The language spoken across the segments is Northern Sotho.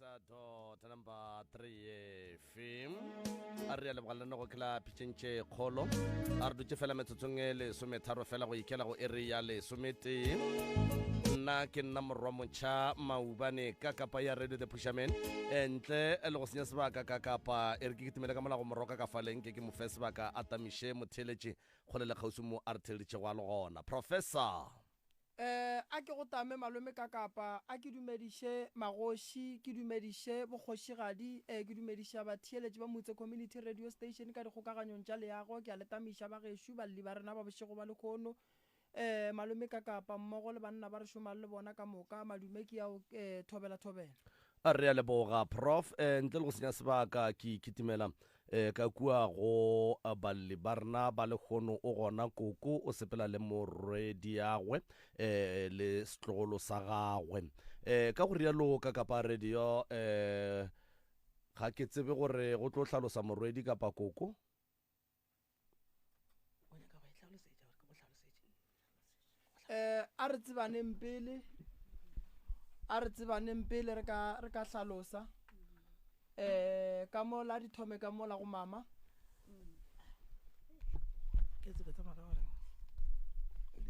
Sado number 3 FM a re le bogala go kla pitšentše kgolo a re dutše fela metsotsong e le sometharo fela go ikela go ere ya le somete nna ke nna morwa motšha maubane ka kapa ya radio the pusherman ntle le go senya sebaka ka kapa e re ke kitimele ka molago moroka ka faleng ke mo fe sebaka a tamiše motheletše kgole le kgausi mo a re theleditše go a le gona professor a ke go tame malome ka kapa a ke dumediše magoši ke dumediše bokgošigadi ke dumediša batheeletši ba motse community radio station ka dikgokaganyong tša leago ke a letamiša ba gešo balli ba rena ba bošego ba lekgono malome ka kapa mmogo le banna ba re šoma le bona ka moka madume ke yao thobela a re a leboga prof ntle le go senya sebaka ke kitimela ka kua go balli ba rena ba lekgono o gona koko o sepela le morwedi yagwe le setlogolo sa gagwe ka go rialo ka kapa radio ga ke tsebe gore go tlo hlalosa morwedi kapa koko a re tsebaneng pele re ka hlalosa ka mo la dithome ka mo la go mama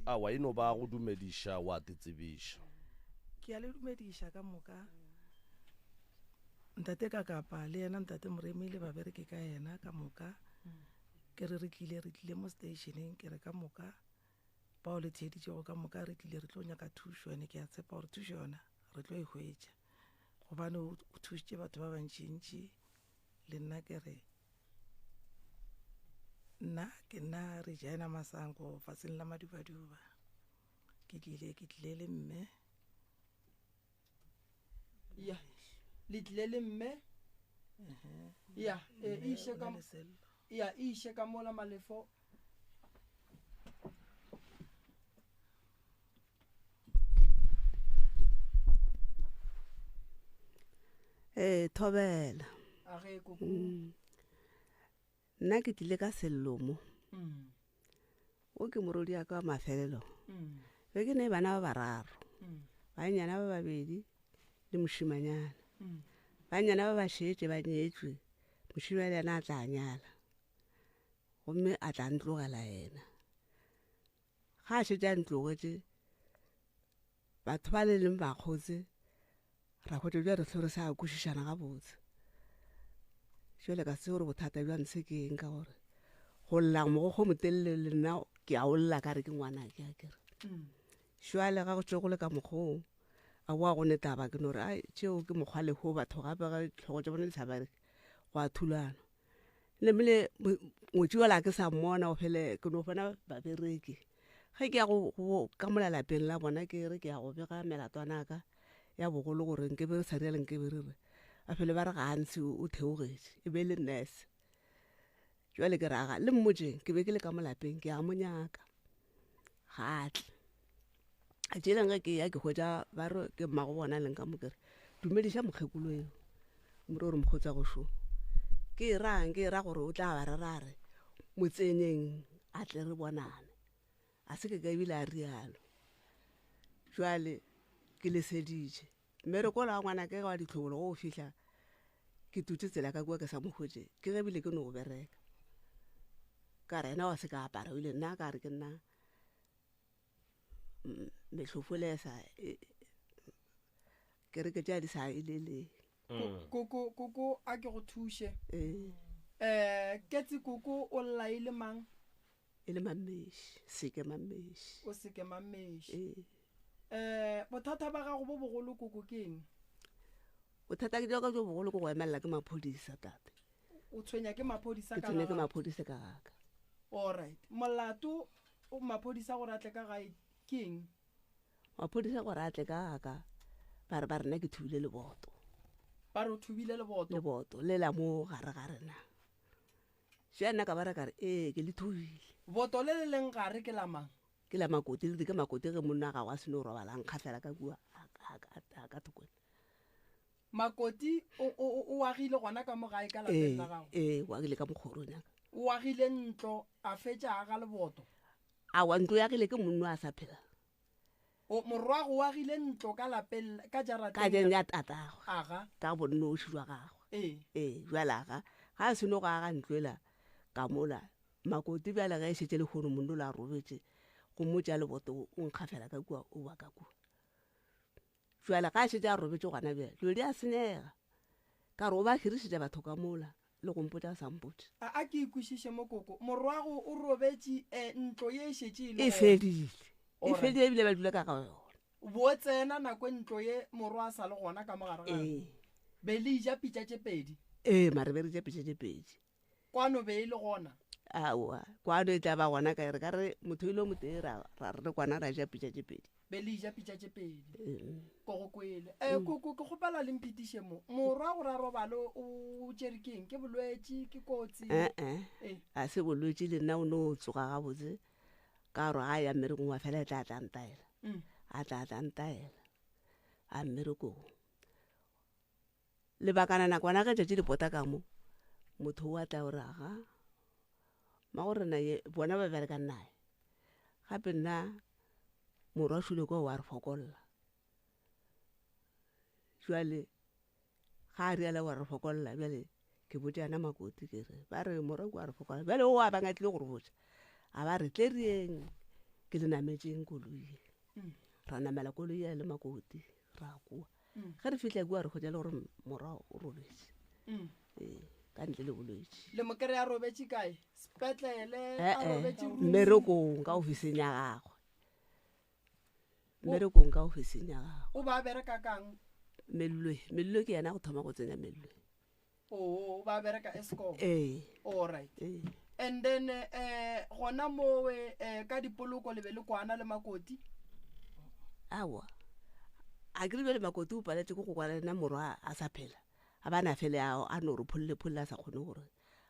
a wa ino ba go dumediša wa tetsebiša ke a le dumediša ka moka ntate ka kapa le yena ntate moremi le babereke ka yena ka moka ke re tlile mo stationeng ke re ka moka bao le theeditšego ka moka re tlile re tlo nyaka thušo ene ke a tshepa gore thušo yona re tlo e hwetša gobane o thušitše batho ba bantšintši le nna ke re nna re jaena masango faseng la madubaduba ke tlile le mme ya le tlile le mme ya iše ka mola malefo thobela a ge koko nna ke tlile ka sellomo o ke morodi ya ka mafelelo be ke ne bana ba bararo banyana ba babedi le mošimanyana banyana ba ba šetše ba nyetšwe mošimanyana yena a tla nyala gomme a tla ntlogela yena ga a šetše a ntlogetše batho ba le leng ba kgotse ra khotse jwa re tlhore sa kwešišana ga botse jwale ka se gore bothata jwa ntse ke eng ka gore go lla mo go motelele le nna ke a olla ka re ke ngwana ke a kere jwale ga go tsogole ka mogong a wa go netaba ke no re ai tšeo ke mokgwale go batho gape ga tlhogo tša bone le tshabare go a thulana le mele ngwetši wala ke sa mmona o fele ke no bona babereki ge ke ya go ka mola lapeng la bona ke re ke ya go bega melatwana ka ya bogolo gore nke be sa riale nke be re a fele ba re gantsi o theogetše e be le nurse jwale ke raga le mmotšeng ke be ke le ka mo lapeng ke a mo nyaka gatle a tšeleng ge ke ya ke hwetša ba re ke mmago bona leng ka mo kere dumediša mokgekolo eo more gore mokgotsa go šo ke ra gore o tla ba rerare motsenyeng a tle re bonane a se ke ka ebile a rialo jwale ke leseditše mme re kola ngwana ke wa ditlhobolo go fihla ke tutse tsela ka kua ke sa mohwetše ke ge bile ke no go bereka ka rena wa se ka apara o ile nna ka re ke nna mehlofolesa ke re ke tša di sa ilele koko a ke go thuše ketse koko o lla ile mang e le mammeši seke mammeši o seke mammeši bothata ba gago bo bogolo koko ke eng bothata ke ka jo bogolo ko go emelela ke maphodisa tate o tshwenya ke maphodisa ke tshwenya ke maphodisa ka gaka alright molato o maphodisa gore a tle ka gae ke eng maphodisa gore a tle ka gaka ba re nna ke thubile leboto ba re o thubile leboto le la mo gare ga rena ja nna ka ba re ka re ke le thubile boto le le leng gare ke la mang ke la makoti le ke makoti ge monna ga wa se no robalang kgafela ka kua ka thokone makoti o agile gona ka mo gae ka lapeng la gago o agile ka mokgorong o agile ntlo a fetša ga leboto a wa ntlo ya gile ke monno a sa phela o morwago wa gile ntlo ka lapeng ka jarateng ka jeng ya tatagwe aga ka bonnoši jwa gagwe ee jwalaga ga a seno go aga ntloela ka mola makoti bjale ga e šetse le kgono monno la robetse go motša leboto o nkgafela ka kua o ba ka kua jwale ga a šetse a robetse gona bjale dilo di a senyega ka re o ba hirišitša batho ka mola le go mpotša sampotse a ke ikwešiše mokoko morwago o robetse ntlo ye e šetse e fedile ebile ba dula ka ga yona bo tsena nako ntlo ye morwa a sa le gona ka mogare ga be le ija pitša tše pedi mare be re ja pitša tše pedi kwano be e le gona aowa kwano e tla ba gona ka ere ka re motho ile mo tee ra re kwana ra ja pitša tše pedi be le ija pitša tše pedi ko go kwele koko ke gopela le mphetiše mo morwa go ra robale o tšerikeng ke bolwetši ke kotsi a se bolwetši le nna o ne o tsoga gabotse ka gore ga ya mmerekong wa fela e tla tlantaela a tla tlantaela a mmerekong lebakana nakwana ge tšatši dipota ka mo motho o a tla o raga magorena bona ba bereka nnae gape nna morwa šule kwa wa re fokolla jwale ga a riala wa re fokolla bjale ke botšana makoti ke re ba re morwa kwa re fokolla bjale o a bangatlile gore botša a ba re tlerieng ke le nametšeng koloi ra namela koloi ya le makoti ra kua ge re fitlha kua re kgotsa le gore morwa o robetse ka ntle le bolwetši le mokere ya robetse kae sepetlele a robetse mmerekong ka ofising ya gagwe mmerekong ka ofising ya gagwe o ba bereka kang mellwe ke yena go thoma go tsenya mellwe o ba bereka Eskom all right and then gona mowe ka dipoloko le be le kwana le makoti awa a ke le makoti o paletse go kwa lena morwa a sa phela a bana fele a no re pholle a sa kgone gore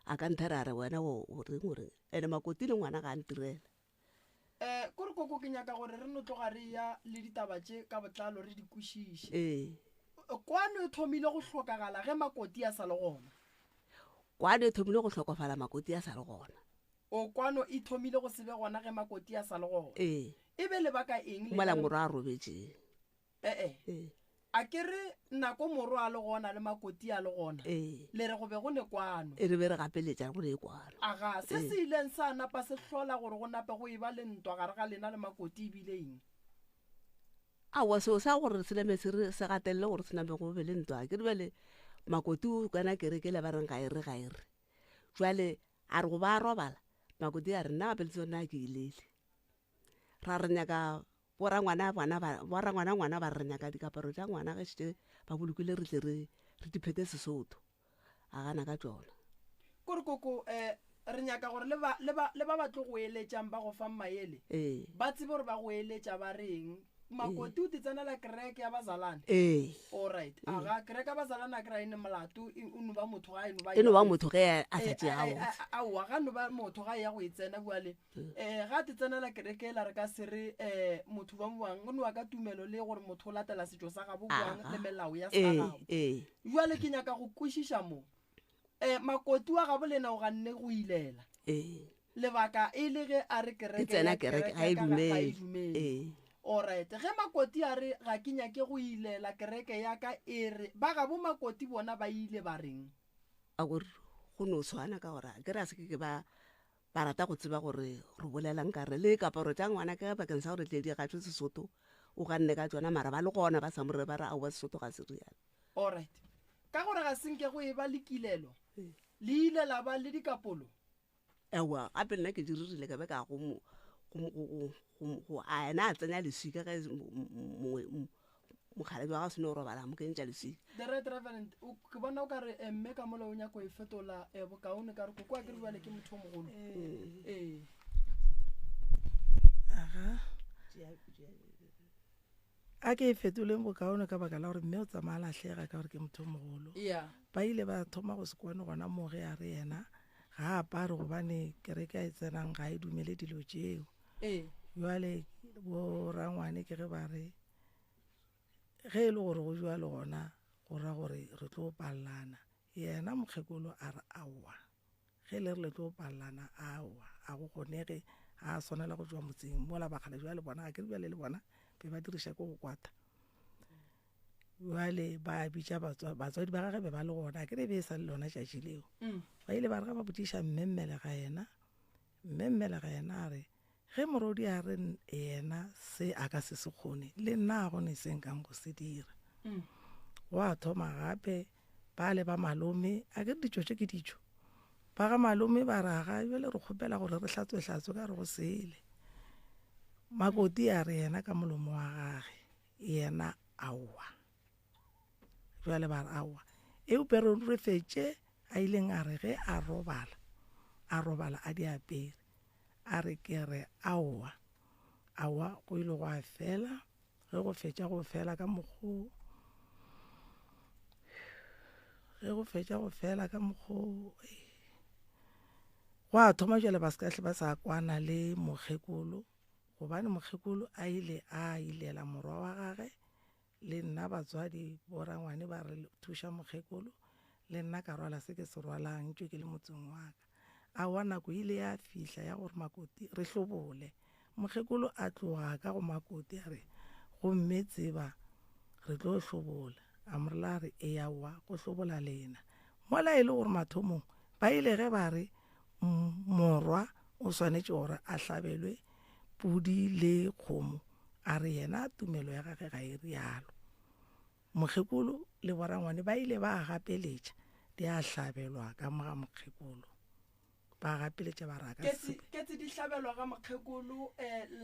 a ka nthara re wena o reng gore ene makoti le ngwana ga ntirela kore koko ke nyaka gore re no tloga re ya le ditaba tše ka botlalo re di kwešiše kwano e thomile go hlokagala ge makoti a sa le gona kwano e thomile go hlokofala makoti a sa le gona o kwano e thomile go sebe gona ge makoti a sa le gona e be lebaka eng mola morwa a robetse a ke re nako morwa a le gona le makoti a le gona le re go be go ne kwano e re be re gapeletša go le kwano aga se se ileng sa napa se hlola gore go nape go eba le ntwa gare ga lena le makoti ebile eng awa seo sa gore seleme se gatelele gore se nape go be le ntwa ke re bele makoti o kana kerekele ba reng ga e re jwale a re go ba robala makoti a re nna gape le tsona ke ilele ra re nyaka borangwana ba re nyaka dikaparo tša ngwana ge šite ba bolokile re tle re diphete Sesotho a gana ka tšona kore koko re nyaka gore le ba batlo go eletšang ba go fang maele ba tsebe gore ba go eletša ba reng makoti o tsenela kereke ya bazalane alright aga kereke ya bazalane a kry-ene molato o no ba motho ga eno ba motho ge a tšatši gago aowa ga no ba motho ga ya go e tsena buale ga te tsenela kereke la re ka se re motho ba moang o ne wa ka tumelo le gore motho o latela setšo sa gabo buang le melao ya sa gago buale ke nyaka go kwešiša mo makoti wa gabo lena o ganne go ilela lebaka e le ge a re kereke ga e dumele alright ge makoti a re ga ke nyake go ilela kereke ya ka e re ba ga bo makoti bona ba ile ba reng a gore go no tshwana ka gore ke ra se ke ba rata go tseba gore re bolelang ka re le kaparo tša ngwana ke bakeng sa gore tledi ga tšwe Sesotho o ga nne ka tsona mara ba le gona ba sa more ba re a wa Sesotho ga se rialo alright ka gore ga senke go e ba le kilelo le ile la ba le dikapolo ewa gape nna ke dirile ka be ka go a ena a tsenya leswika ge mokgalabi wa ga seno robala mo kentša leswika the right reverend ke bona o ka re mme ka mola o nyako e fetola bokaone ka re koko a ke re bjale ke motho o mogolo a ke e fetoleng bokaone ka baka la gore mme o tsamaya latlhega ka gore ke motho o mogolo ba ile ba thoma go se kwane gona mo ge a re yena ga a pare gobane kereke a e tsenang ga e dumele dilo tšeo jwale borangwane ke ge ba re ge e le gore go jwa le gona go ra gore re tlo palelana yena mokgekolo a re aowa ge le re le tlo palelana aowa a go kgonege a swanela go tswa motseng mola bagale jwa le bona a ke bjale le bona be ba diriša ko go kwata jale ba bitša batswadi ba gage be ba le gona ke re be sa le lona tšatši leo ba ile ba re ga ba botiša mmemmele ga yena a re ge morodi a re yena se a ka se kgone le nna a gone se nkang go se dira wa thoma gape ba le ba malome a ke ditšo tše ke ditšo ba ga malome ba raga jale re kgopela gore re hlatswe ka re go sele Makoti a re yena ka molomo wa gage yena aowa jale ba re aowa eupere re fetše a ileng a re ge a robala a di apere a re ke re aowa go ile go a fela ge go fetša go fela ka mokgo go a thoma jale ba sekahle ba sa kwana le mokgekolo gobane mokgekolo a ile a ilela morwa wa gage le nna batswadi borangwane ba re thuša mokgekolo le nna ka rwala se ke se rwalang tšwe ke le motseng wa ka a wa nako ile ya fihla ya gore Makoti re hlobole mokgekolo a tloga ka go Makoti a re gomme tseba re tlo hlobola a morela re e yawa go hlobola lena mola e le gore mathomong ba ile ge ba re morwa o swanetše gore a hlabelwe pudi le kgomo a re yena tumelo ya gage ga e rialo mokgekolo le borangwane ba ile ba gapeletša di a hlabelwa ka moga mokgekolo ba gapeletša ba raka ke tse di hlabelwa ga mokgekolo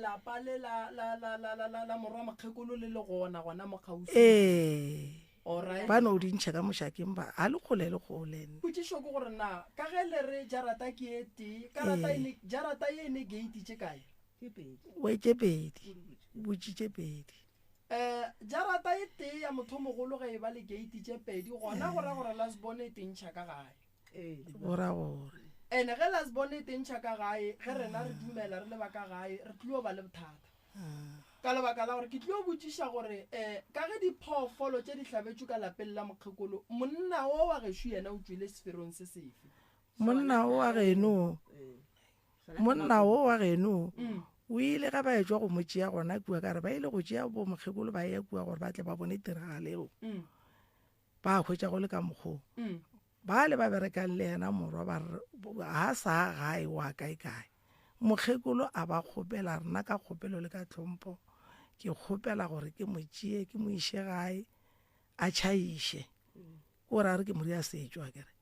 lapa le la morwa mokgekolo le gona mo kgauswi ba no di ntšha ka mošakeng ba a le kgole potšišo ke gore na ka ge le re jarata ke ete jarata ye ne gate tše kae wetse pedi botsitše pedi jarata e tee ya mothomogolo ge e ba le gate tše pedi gona gore lasbone e tentšha ka gae gora gore ene ge lasbone e tentšha ka gae ge rena re dumela re leba ka gae re tlilo ba le bothata ka lebaka la gore ke tlilo botšiša gore ka ge diphoofolo tše di hlabetšwe ka lapeng la mokgekolo monna wo wa gešo yena o tswile seferong se sefe monna wo wa geno o ile ga ba etswa go motšea gona kua ka re ba ile go tšea bo mokgekolo ba ya kua gore ba tle ba bone tiragaleo ba hwetša go le ka mokgoo ba le ba berekang le yena morwa ba re ga sa gae wa kae mokgekolo a ba kgopela rena ka kgopelo le ka tlhompho ke kgopela gore ke mo tšee ke mo iše gae a tšhaiše ko ra re ke moria setšwa kere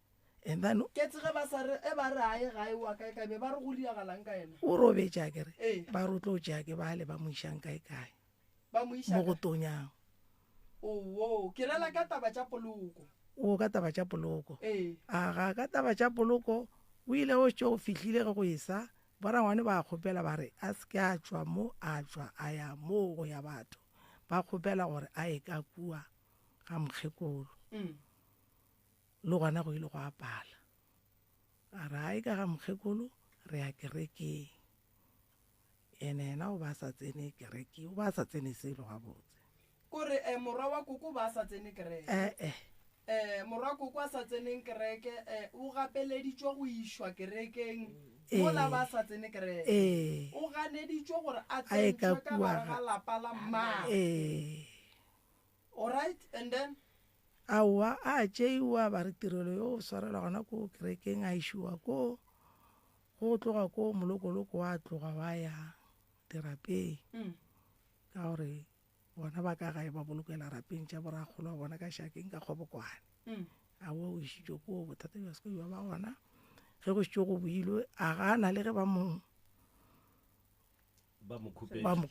and then ke tsege ba re gae wa kae be ba re go diagalang ka ena o robetša kere ba re tlo tšea ke ba le ba mo išang kae mo go tonyang ke rela ka taba tša poloko ka taba tša poloko aga ka taba tša poloko o ile o tšo o fihlile ge go isa borangwane ba kgopela ba re a se ke a tšwa mo a tšwa a ya mo go ya batho ba kgopela gore a e ka kua ga mokgekolo le gona go ile go apala a re a e ka ga mokgekolo re ya kerekeng ena o ba sa tsene kereke o ba sa tsene selo gabotse kore morwa wa koko ba sa tsene kereke morwa koko a sa tseneng kereke o gapeleditšwe go išwa kerekeng mola ba sa tsene kereke o ganeditšwe gore a tsentšwe ka gare ga lapa la mmae alright and then aowa a tšeiwa ba re tirelo yo o swarela gona ko kerekeng a išiwa ko go tloga ko molokoloko wa tloga wa ya dirapeng ka gore bona ba ka gae ba bolokela rapeng tša boragolo wa bona ka šakeng ka kgobokwane a o išitšwe ko bothata bja seko ba gona ge go šitšwe go boilwe a gana le ge ba mo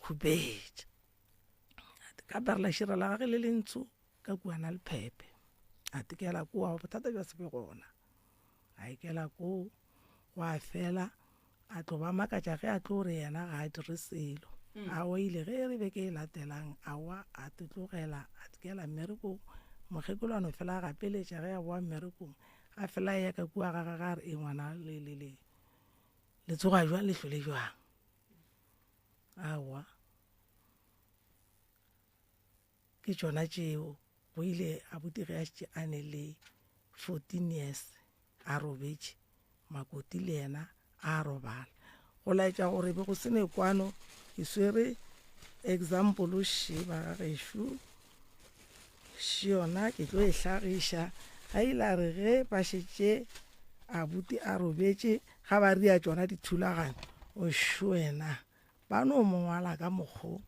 khupetša ka perla šira la gage le lentsho ka kuana le phepe a tekela kua bothata bja sebe gona a ikela ko wa fela a tlo ba makatša ge a tlo re yena ga a dire selo a o ile ge re be ke e latelang awa a tetlogela a tekela mmerekong mokgekolano fela a gapeletša ge a boa mmerekong a fela ya ka kua gaga ga re e ngwana le tsoga jwang le hlole jwang awa ke tšona tšeo go ile a botege a šetše a ne le 14 years a robetše Makoti le yena a robala go laetša gore be go sene kwano ke swere example she ba gešo she yona ke tlo e hlagiša ga ile a re ge ba šetše abuti a robetše ga ba ria tšona dithulaganyo o šwena ba no mo ngwala ka mokgo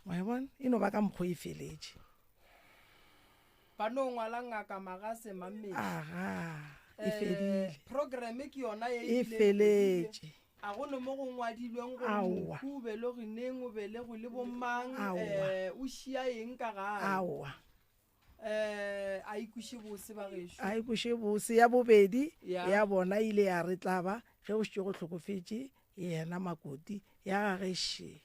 wa bona e no ba ka mokgo e feletše ba no ngwala ngaka Magase Mameši aga e fedile program ke yona e feletše a go no mo go ngwadilweng go Aowa. mo be le go neng o be le go le bomang Aowa. o šia eng ka gae aowa a ikuše bose ba gešo a ikoše bose ya bobedi Ya. ya bona ile ya re tlaba ge go šetše go tlhokofetše yena Makoti ya gagešhe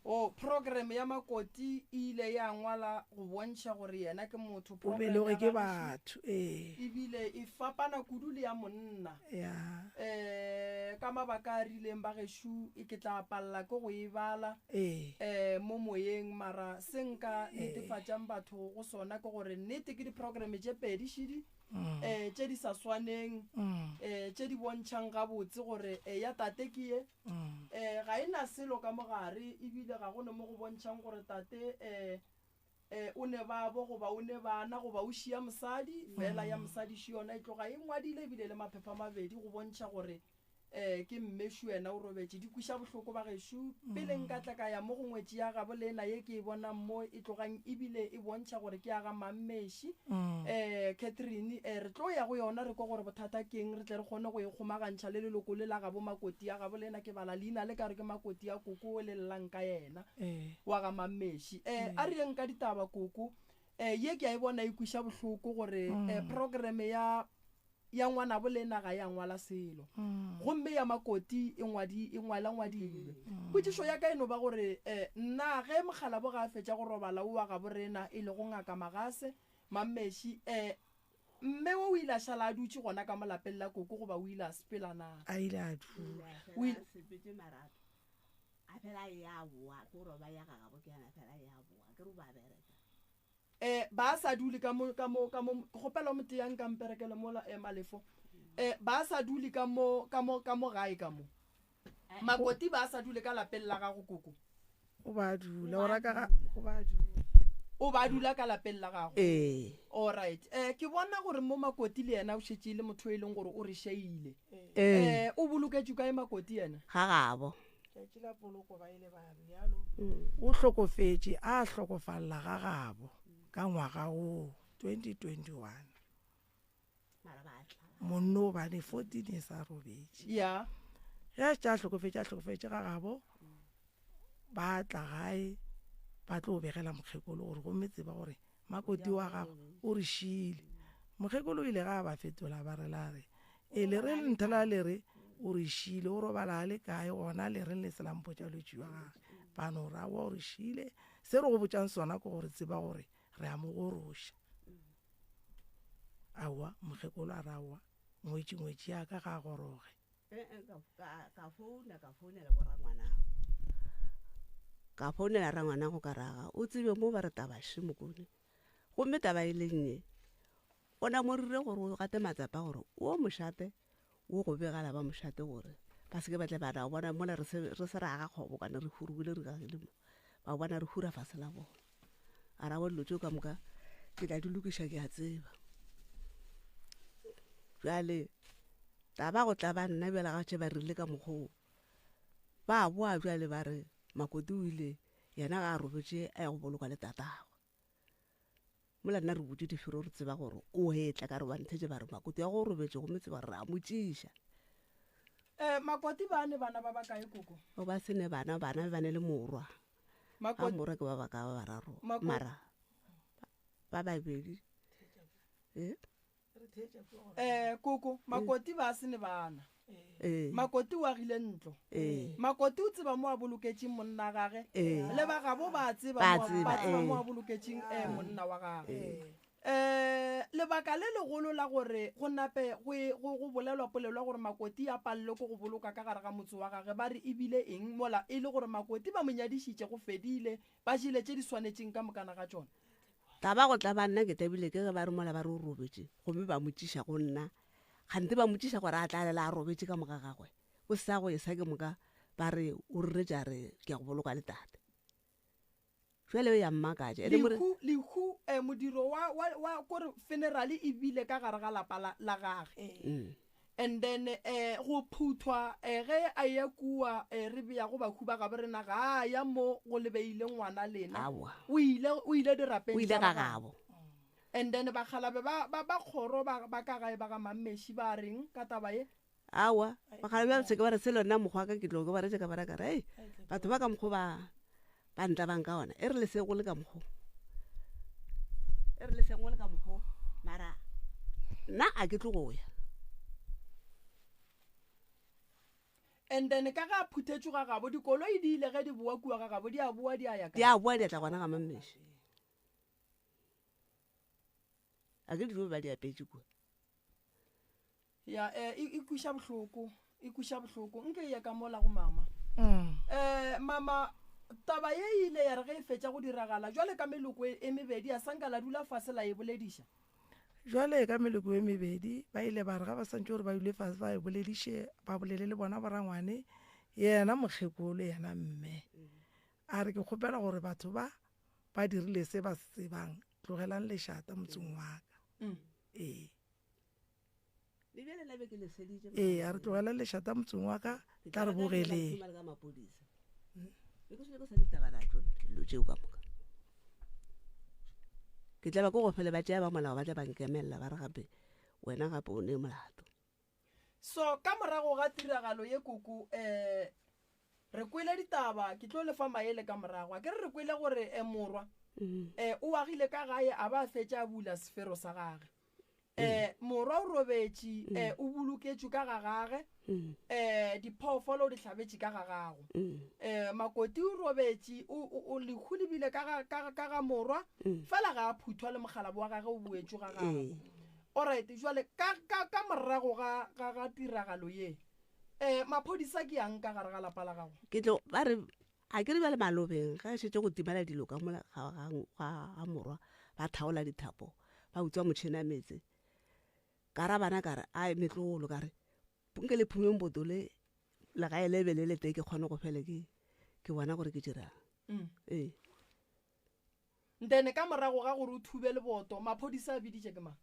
o program ya Makoti e ile ya ngwala go bontšha gore yena ke motho o program belege ya ke gagešo batho ebile e fapana kudu le ya monna ya ka mabaka a rileng ba gešo e ke tla palela ke go e bala mo moyeng mara se nka netefatšang batho go sona ke gore nnete ke diprograme tše pedi šidi tše di sa swaneng tše di bontšhang gabotse gore ya tate ke ye ga e na selo ka mogare ebile ga go ne mo go bontšhang gore tate o ne babo goba o ne bana goba o šia mosadi fela ya mosadi shi yona e tloga e ngwadile ebile le maphepha mabedi go bontšha gore ke mmešo wena o robetše di kuša bohloko ba gešo pele nka tla ka ya mo go ngwetši ya gabo le ena ye ke e bonang mo e tlogang ebile e bontšha gore ke ya ga Mameši Catherine re tlo ya go yona re kwa gore bothata ke eng re tle re kgone go e kgomagantšha le leloko le la gabo Makoti ya gabo le ena ke bala leina le ka re ke Makoti ya Koko o le llang ka yena wa ga Mameši a re yeng ka ditaba Koko ye ke a e bona e kuša bohloko gore programe ya ngwana bolena ga ya ngwala selo gomme ya Makoti e ngwadilwe potšišo ya ka eno ba gore nna ge mogala bo ga a fetša go robala o wa ga borena e le go ngaka Magase Mameši mme o ile a šala a dutše gona ka molapeng la Koko goba o ile a sepela na a ile a dula sepetse marato a fela ya boa ke roba ya gagabo ke yana fela ya boa ke re ba bereka ba sa dule ka mo gopela mo teyang ka mperekele mola Malefo ba sa dule ka mo gae ka mo Makoti ba sa dule ka lapeng la gago Koko o ba dula o raka o ba dula ka lapeng la gago all right ke bona gore mo Makoti le yena o šetše le motho e leng gore o re sheile o boloketšwe ka Makoti yena ga gabo tšatši la poloko ba ile ba rialo o hlokofetše a hlokofalla ga gabo ka ngwaga o 2021 monna o bane 14 e sa robetše ya ge a hlokofetše ga gabo ba tla gae ba tlo begela mokgekolo gore go metse ba gore Makoti wa gago o re šile mokgekolo ile ga ba fetola ba rela re e le re nthela le re o re šile o robala le kae gona le reng le selampo tša lotši wa gage bano ra wa o re šile se re go botšang sona ke gore tseba gore re a mo goroša aowa mokgekolo a rawa ngwetši ya ka ga goroge ka founela rangwanago ka raga o tsebe mo ba re tabaše mokone gomme taba e le nnye o na morire gore o gate matsapa gore o mošate o go begala ba mošate gore ba se ke batle bana bona mola re se raga kgobo kana re hurugile re gagile mo ba bona re hura fase la bona a ra bollo tšo ka moka ke tla di lokiša ke a tseba jale taba go tla ba nna bjala ga tše ba rile ka mokgoo ba boa jale ba re Makoti o ile yena ga a robetše a ya go boloka le tatagwe mola nna re botse difero re tseba gore o etla ka re bantšhetše ba re Makoti ya go robetše go metse ba re a motšiša Makoti ba ne bana ba bakae Koko o ba sene bana ba ne le morwa ga morwa ke ba baka ba bararo mara ba babedi Koko Makoti ba sene bana Makoti wa gile ntlo Makoti o tseba mo a boloketšeng monna gage le ba gabo ba tseba mo a boloketšeng monna wa gage lebaka le legolo la gore go nape go bolelwa polelwa gore Makoti ya palle go boloka ka gare ga motse wa gage ba re ebile eng mola e le gore Makoti ba monyadišitše go fedile ba jile tše di swanetšeng ka mokana ga tšona taba go tla ba nna ke tabile ke ge ba re mola ba re o robetše gomme ba motšiša go nna gante ba motšiša gore a tlalela a robetše ka moka gagwe o sa go e sa ke moka ba re o re jare ke go boloka le tate jwale ya mmakaje lehu modiro wa kore funeral e bile ka gare ga lapa la gage and then go phuthwa ge a ya kua re bea go bakhuba ga re na ga ya mo go lebeile ngwana lena o ile dirapeng o ile ga gabo and then ba khalabe ba khoro ba ka gae ba ga mammeshi ba reng ka taba ye awa ba khalabe ba tseke ba re selo nna mogwa ka ke tlo go ba re ka bara ka re batho ba ka mkho ba ntla bang ka ona e re le se go le ka mkho mara na a ke tlo go ya and then ka ga phuthetšwe ga gabo dikoloi di ile ge di boa kua ga gabo di a boa di a ya ka di a boa di a tla gona ga mammeshi a ke dilo ba di apetse kua ya ikusha bohloko nke ya ka mola go mama mama taba ye ile ya re ge e fetša go diragala jwale ka meloko e mebedi a sanka la dula fase la e bolediša jwale ka meloko e mebedi ba ile ba re ga ba santse gore ba ile fase ba e bolediše ba bolele le bona borangwane yena mokgekolo yena mme a re ke kgopela gore batho ba dirile se ba se tsebang tlogelang lešata motseng wa ka a re tlogela lešata motseng wa ka tla re bogeleng ke tla ba go gofele ba tšea ba molao ba tla ba nkemelela ba re gape wena gape o ne molato so ka morago ga tiragalo ye kuku re kwele ditaba ke tlo lefa maele ka morago a ke re kwele gore morwa o agile ka gae a ba fetša a bula sefero sa gage morwa o robetše o boloketšwe ka ga gage diphoofolo di tlhabetše ka ga gago makoti o robetše o lehu lebile ka ga morwa fela ga a phuthwa le mokgalabo wa gage o boetšwe ga gago alright jwale ka morago ga tiragalo ye maphodisa ke yang ka gare ga lapa la gago ke tlo ba re a ke re ba le malobeng ga šetse go timela dilo ka mola ga morwa ba thaola dithapo ba utswa motšhene a metse ka ra bana ka re a metlogolo ka re nke le phumeng botole la ga ele belele te ke kgone go fele ke bona gore ke dirang then ka morago ga gore o thube le boto maphodisa a biditše ke mang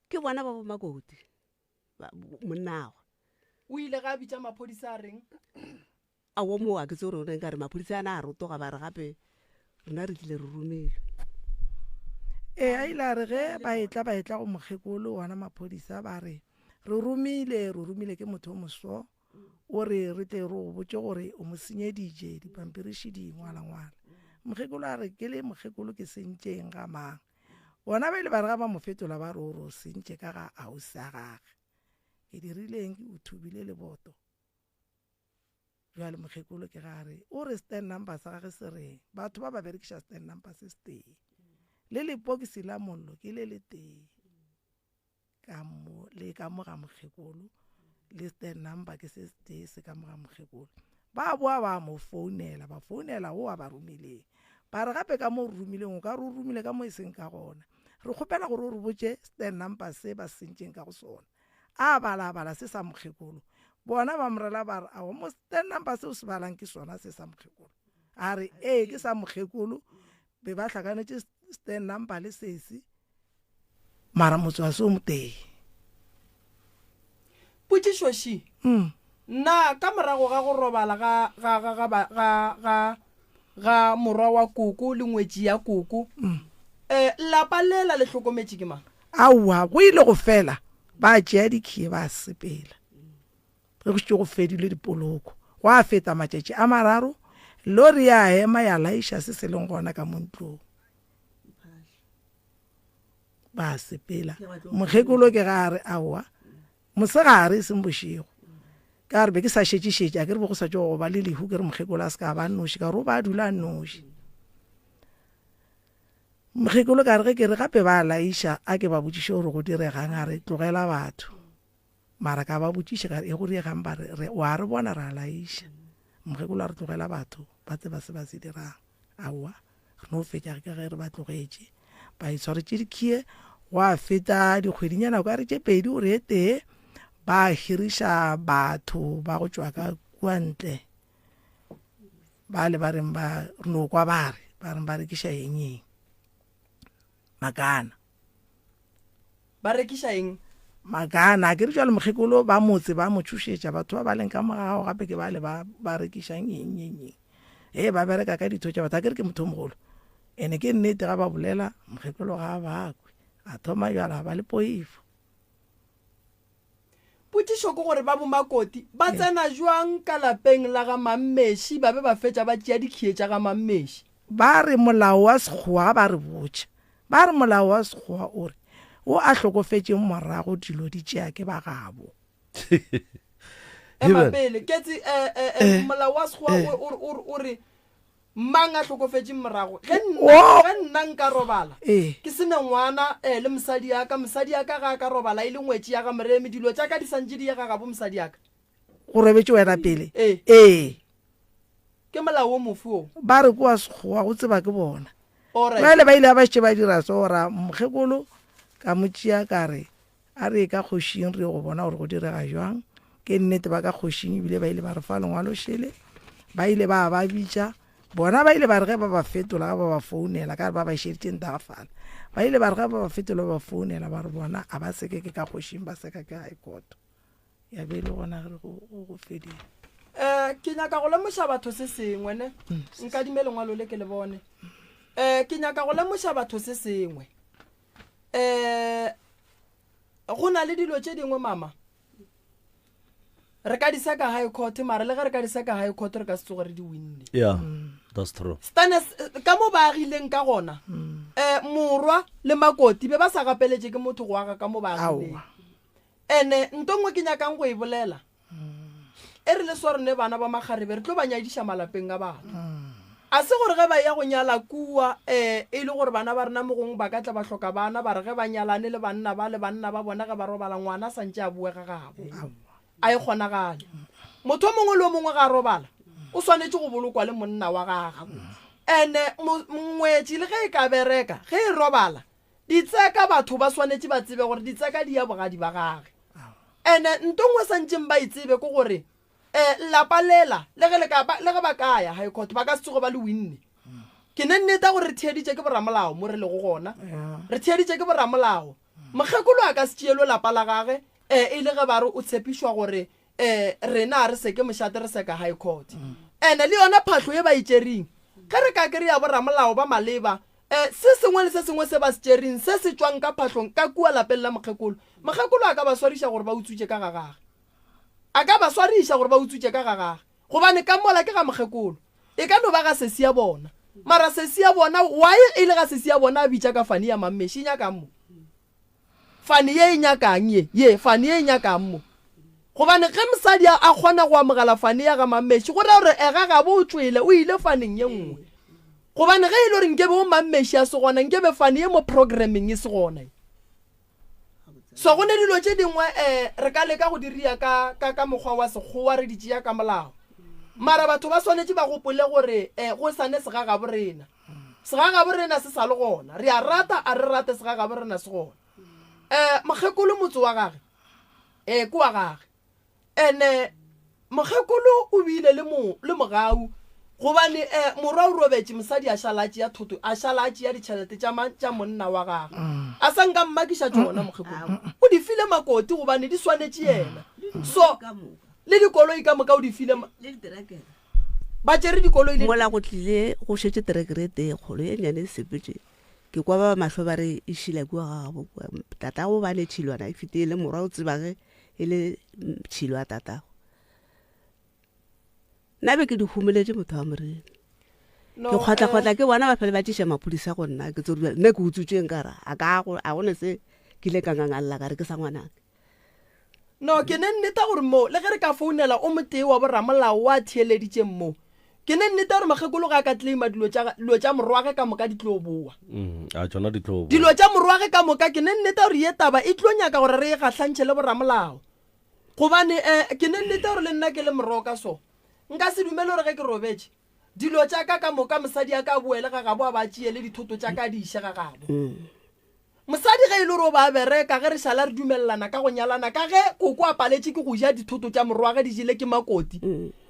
ke bona ba bo makoti monnago o ile ga bitša maphodisa a reng a wo mo a ke tse gore ka re maphodisa a na a rotoga ba re gape rona re tlile re romilwe a ile a re ge ba etla go mokgekolo wana maphodisa ba re re romile ke motho o moso o re tle re go botse gore o mo senyeditše dipampiriši ngwala mokgekolo a re ke le mokgekolo ke sentšeng ga mang bona ba ile ba re ga ba mo fetola ba re o sentše ka ga ausi a gage ke dirileng o thubile le boto jwale mokgekolo ke gare o re stand number sa gage se reng batho ba ba berekiša stand number se tee le lepokisi la mollo ke le tee ka mo ga mokgekolo le stand number ke se tee se ka mo ga mokgekolo ba boa ba mo founela o a ba romileng ba re gape ka mo romileng o ka re o romile ka mo eseng ka gona re kgopela gore o re botse stand number se ba sentšeng ka go sona a bala se sa mokgekolo bona ba morela ba re a mo stand number se o se balang ke sona se sa mokgekolo a re ke sa mokgekolo be ba hlakanetse stand number le sesi mara motswa se o moteng potšišoši nna ka morago ga go robala ga morwa wa koko le ngwetši ya koko lapa lela le hlokometše ke mang aowa go ile go fela ba tšea dikhie ba sepela ge go tše go fedilwe dipoloko go a feta matšatši a mararo lori ya ema ya laiša se se leng gona ka montlong ba sepela mokgekolo ke gare aowa mosegare e seng bošego ka re be ke sa šetše a ke re bo go sa tšo go ba le lehu ke re mokgekolo a se ka ba noši ka re o ba dula noši mokgekolo ka re ge ke re gape ba laiša a ke ba botšiše gore go diregang a re tlogela batho mara ka ba botšiše ka re e go diegang ba re wa re bona ra laiša mokgekolo a re tlogela batho ba tseba se ba se dirang aowa re no fetša ka ge re ba tlogetše ba itshwaretše dikhie go a feta dikgwedinyana o ka re tše pedi o re tee ba hiriša batho ba go tšwa ka kua ntle ba le ba reng ba no kwa ba reng ba rekiša eng makana ba rekiša eng makana ke re jwa le mokgekolo ba motse ba mo tšhošetša batho ba leng ka morago gape ke ba le ba rekišang eng ba bereka ka ditho tša batho a ke re ke motho mogolo ene ke nnete ga ba bolela mokgekolo ga bakwe a thoma jala ba le poifo potišo ke gore ba bomakoti ba tsena jwang ka lapeng la ga Mammeši ba be ba fetša ba tšea dikhie tša ga Mammeši ba re molao wa sekgowa ga ba re botša ba re molao wa sekgowa o re o a hlokofetšeng morago dilo di tšea ke ba gabo mapele ketsi molao wa sekgowa o re mang a hlokofetšeng morago ge nna nka robala ke sene ngwana le mosadi yaka ga ka robala e le ngwetši ya ga Moremi dilo tša ka di santše di yega gabo mosadi yaka go rebetše wena pele ke molao o mofuo ba re kwa sekgowa go tseba ke bona jale ba ile ba šetše ba dira so ora mokgekolo ka motšea ka re a re ka kgošing re go bona gore go direga jwang ke nnete ba ka kgošing ebile ba ile ba re fa lengwalo šele ba ile ba bitša bona ba ile ba re ge ba ba fetola ga ba ba founela ka re ba ba šeditše ntagafala ba ile ba re ge ba ba fetola ba founela ba re bona a ba seke ke ka kgošing ba seka ke high court ya be le gona re go fedile ke nyaka go lemoša batho se sengwe ne nka dimele ngwalo le ke le bone ke nyaka go lemoša batho se sengwe go na le dilo tše dingwe mama re ka di seka high court mara le ge re ka di seka high court re ka se tsoge re di winne that's true Stanes ka mo ba agileng ka gona morwa le makoti be ba sa gapeletše ke motho go aga ka mo ba agileng ene ntongwe ke nyakang go e bolela e re le so rene bana ba magarebe re tlo ba nyadiša malapeng a bana a se gore ge ba ya go nyala kua e le gore bana ba rena mogong ba ka tla ba hloka bana ba re ge ba nyalane le banna ba bona ge ba robala ngwana santše a buega gabo a e kgonagale motho mongwe le mongwe ga robala o swanetše go bolokwa le monna wa gago ene ngwetši le ge e ka bereka ge e robala ditseka batho ba swanetše ba tsebe gore ditseka di ya bogadi ba gage ene ntongwe santšeng ba itsebe ke gore lapa lela le ge ba kaya high court ba ka se tsoge ba le winne ke ne nneta gore re theeditše ke boramolao mo re le go gona re theeditše ke boramolao mokgekolo a ka se tšeelo lapa la gage e le ge ba re o tshepišwa gore rena re seke mošate re seka high court ene le yona phatlho ye ba itšering ge re ka kry-a boramolao ba maleba se sengwe le se sengwe se ba se tšering se se tšwang ka phatlhong ka kua lapeng la mokgekolo a ka ba swariša gore ba utswitše ka gagage a ka ba swariša gore ba utswitše ka gagage gobane ka mola ke ga mokgekolo e ka no ba ga sesi ya bona mara sesi ya bona why e le ga sesi ya bona a bitša ka fane ya Mammeši e nyakang mo fane ye e nyakang ye fane ye e nyakang mo gobane ge mosadi a kgona go amogela fane ya ga Mammeši go ra gore ega ga bo o tswele o ile faneng ye nngwe gobane ge e le gore nkebe o Mammeši a se gona nkebe fane ye mo programming e se gona so go ne dilo tše dingwe re ka leka go diria ka mokgwa wa sekgowa re di tšea ka molao mara batho ba swanetše ba gopole gore go sane segagaborena se sa le gona re a rata a re rate segagaborena se gona mokgekolo motse wa gage ke wa gage ene mokgekolo o bile le mogau gobane morwa o robetše mosadi a šalatše ya thoto a šalatše ya ditšhelete tša monna wa gage a sa nka mmakiša tšona mokgekolo o di file makoti gobane di swanetše yena so le dikoloi ka moka o di file ba tšere dikoloi mola go tlile go šetše terekere te kgolo e nyane sepetše ke kwa ba mahlo ba re e šila kua gagabo tata go ba le tšhilwana e fetile morwa o tsebage e le tšhilo a tatago nna be ke di humeletše motho wa Moremi ke kgotla ke bona ba fele ba tiša maphodisa go nna ke tsore nne ke utswitsweng kara a gone se ke ile ka ngangalla ka re ke sa ngwanake no ke ne nneta gore mo le ge re ka founela o motee wa boramolao wa theeleditšeng mo ke ne nneta gore mokgekolo ga ka tleima dilo tša morwage ka moka di tlo boa dilo tša morwage ka moka ke ne nneta gore ye taba e tlo nyaka gore re e gahlantšhe le boramolao gobane ke ne nneta gore le nna ke le morwa ka so nka se dumele gore ge ke robetše dilo tša ka moka mosadi a ka boele ga gabo a ba tšeele dithoto tša ka di iše ga gabo mosadi ge ile ro ba bereka ge re shala re dumellana ka go nyalana ka ge koko a paletse ke go ja dithoto tša morwa ge di jile ke makoti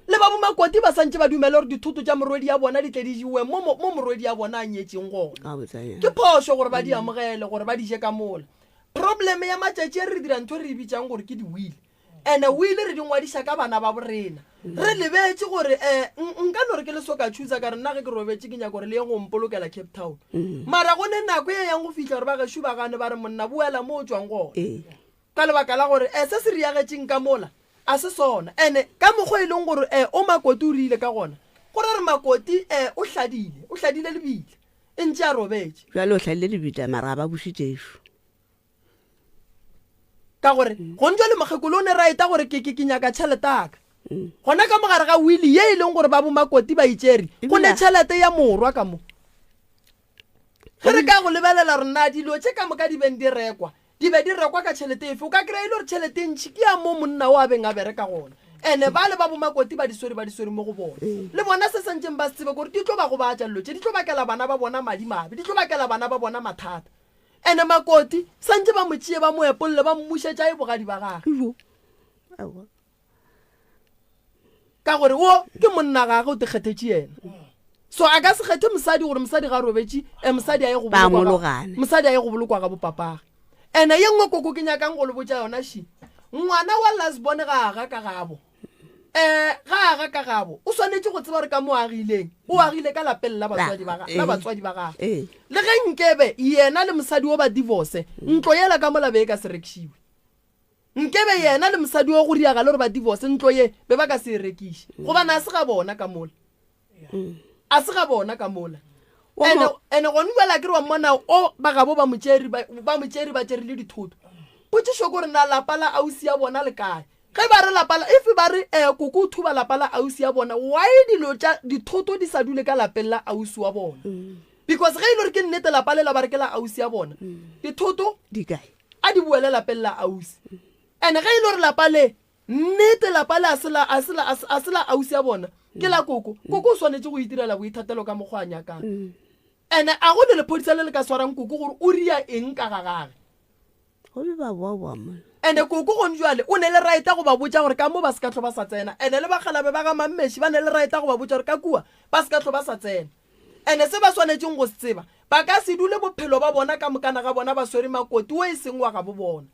le ba bo makoti ba santse ba dumela gore dithoto tša morwedi ya bona di tle di jiwe mo morwedi ya bona a nyetseng gona ke phoso gore ba di amogele gore ba di je ka mola problem ya matšatši e re dira ntho re bitsang gore ke di-will and will re di ngwadisa ka bana ba borena re lebetse gore nka no re ke le soka chusa ka re nna ge ke robetse ke nyaka gore le ye go mpolokela Cape Town mara go ne nako e yang go fitlha gore ba gešo ba gane ba re monna buela mo o tswang gone ka lebaka la gore se se re yagetseng ka mola a se sona ene ka mokgwa e leng gore o makoti o rile ka gona gore re makoti o hladile lebile e ntse a robetse jalo o hladile lebile mara ba bušitšešo ka gore go ntse le mogekolo o ne ra eta gore ke nyaka tšhelete aka gona ka mogare ga wili ye e leng gore ba bo makoti ba itsere go ne tšhelete ya morwa ka mo ge re ka go lebelela re nna dilo tše ka moka di beng di rekwa ka tšhelete efe o ka kry-a ile gore tšhelete ntšhi ke ya mo monna o a beng a bereka gona ene ba le ba bo makoti ba disori mo go bona le bona se santseng ba se tsebe gore di tlo ba go batša dilo tše di tlo bakela bana ba bona madimabe di tlo bakela bana ba bona mathata ene makoti santse ba mo tšee ba mo epolole ba mmušetša e bogadi ba gage ka gore wo ke monna gage o te kgethetše yena so a ka se kgethe mosadi gore mosadi ga robetse mosadi a ye go bolokwa ga bopapage ene ye nngwe koko ke nyakang go le botša yona shi ngwana wa lasbone ga aga ka gabo o swanetse go tseba gore ka mo agileng o agile ka lapeng la batswadi ba gage le ge nkebe yena le mosadi o ba divorce ntlo yela ka mola be e ka se rekišiwe nkebe yena le mosadi o go riaga le gore ba divorce ntlo ye be ba ka se rekiše gobane a se ga bona ka mola ene gone jala ke re wa mmona o ba gabo ba motšeri ba tšerile dithoto potšišo kore na lapa la ausi ya bona le kae ge ba re lapa if ba re koko o thuba lapa la ausi ya bona why dilo tša dithoto di sa dule ka lapeng la ausi wa bona because ge e le gore ke nnete lapa le la ba re ke la ausi ya bona dithoto a di boele lapeng la ausi ene ge e le gore lapa le nnete lapa le a se la ausi ya bona ke la koko o swanetse go itirela boithatelo ka mokgwa a nyakang ene a go ne lephodisa le le ka swarang koko gore o ria eng ka gagage ene koko gone jale o ne le raeta go ba botša gore ka mo ba se ka tlho ba sa tsena ene le bagalabe ba ga mammeši ba ne le raeta go ba botša gore ka kua ba se ka tlho ba sa tsena ene se ba swanetseng go se tseba ba ka se dule bophelo ba bona ka mokana ga bona ba swere makoti o e seng wa ga bo bona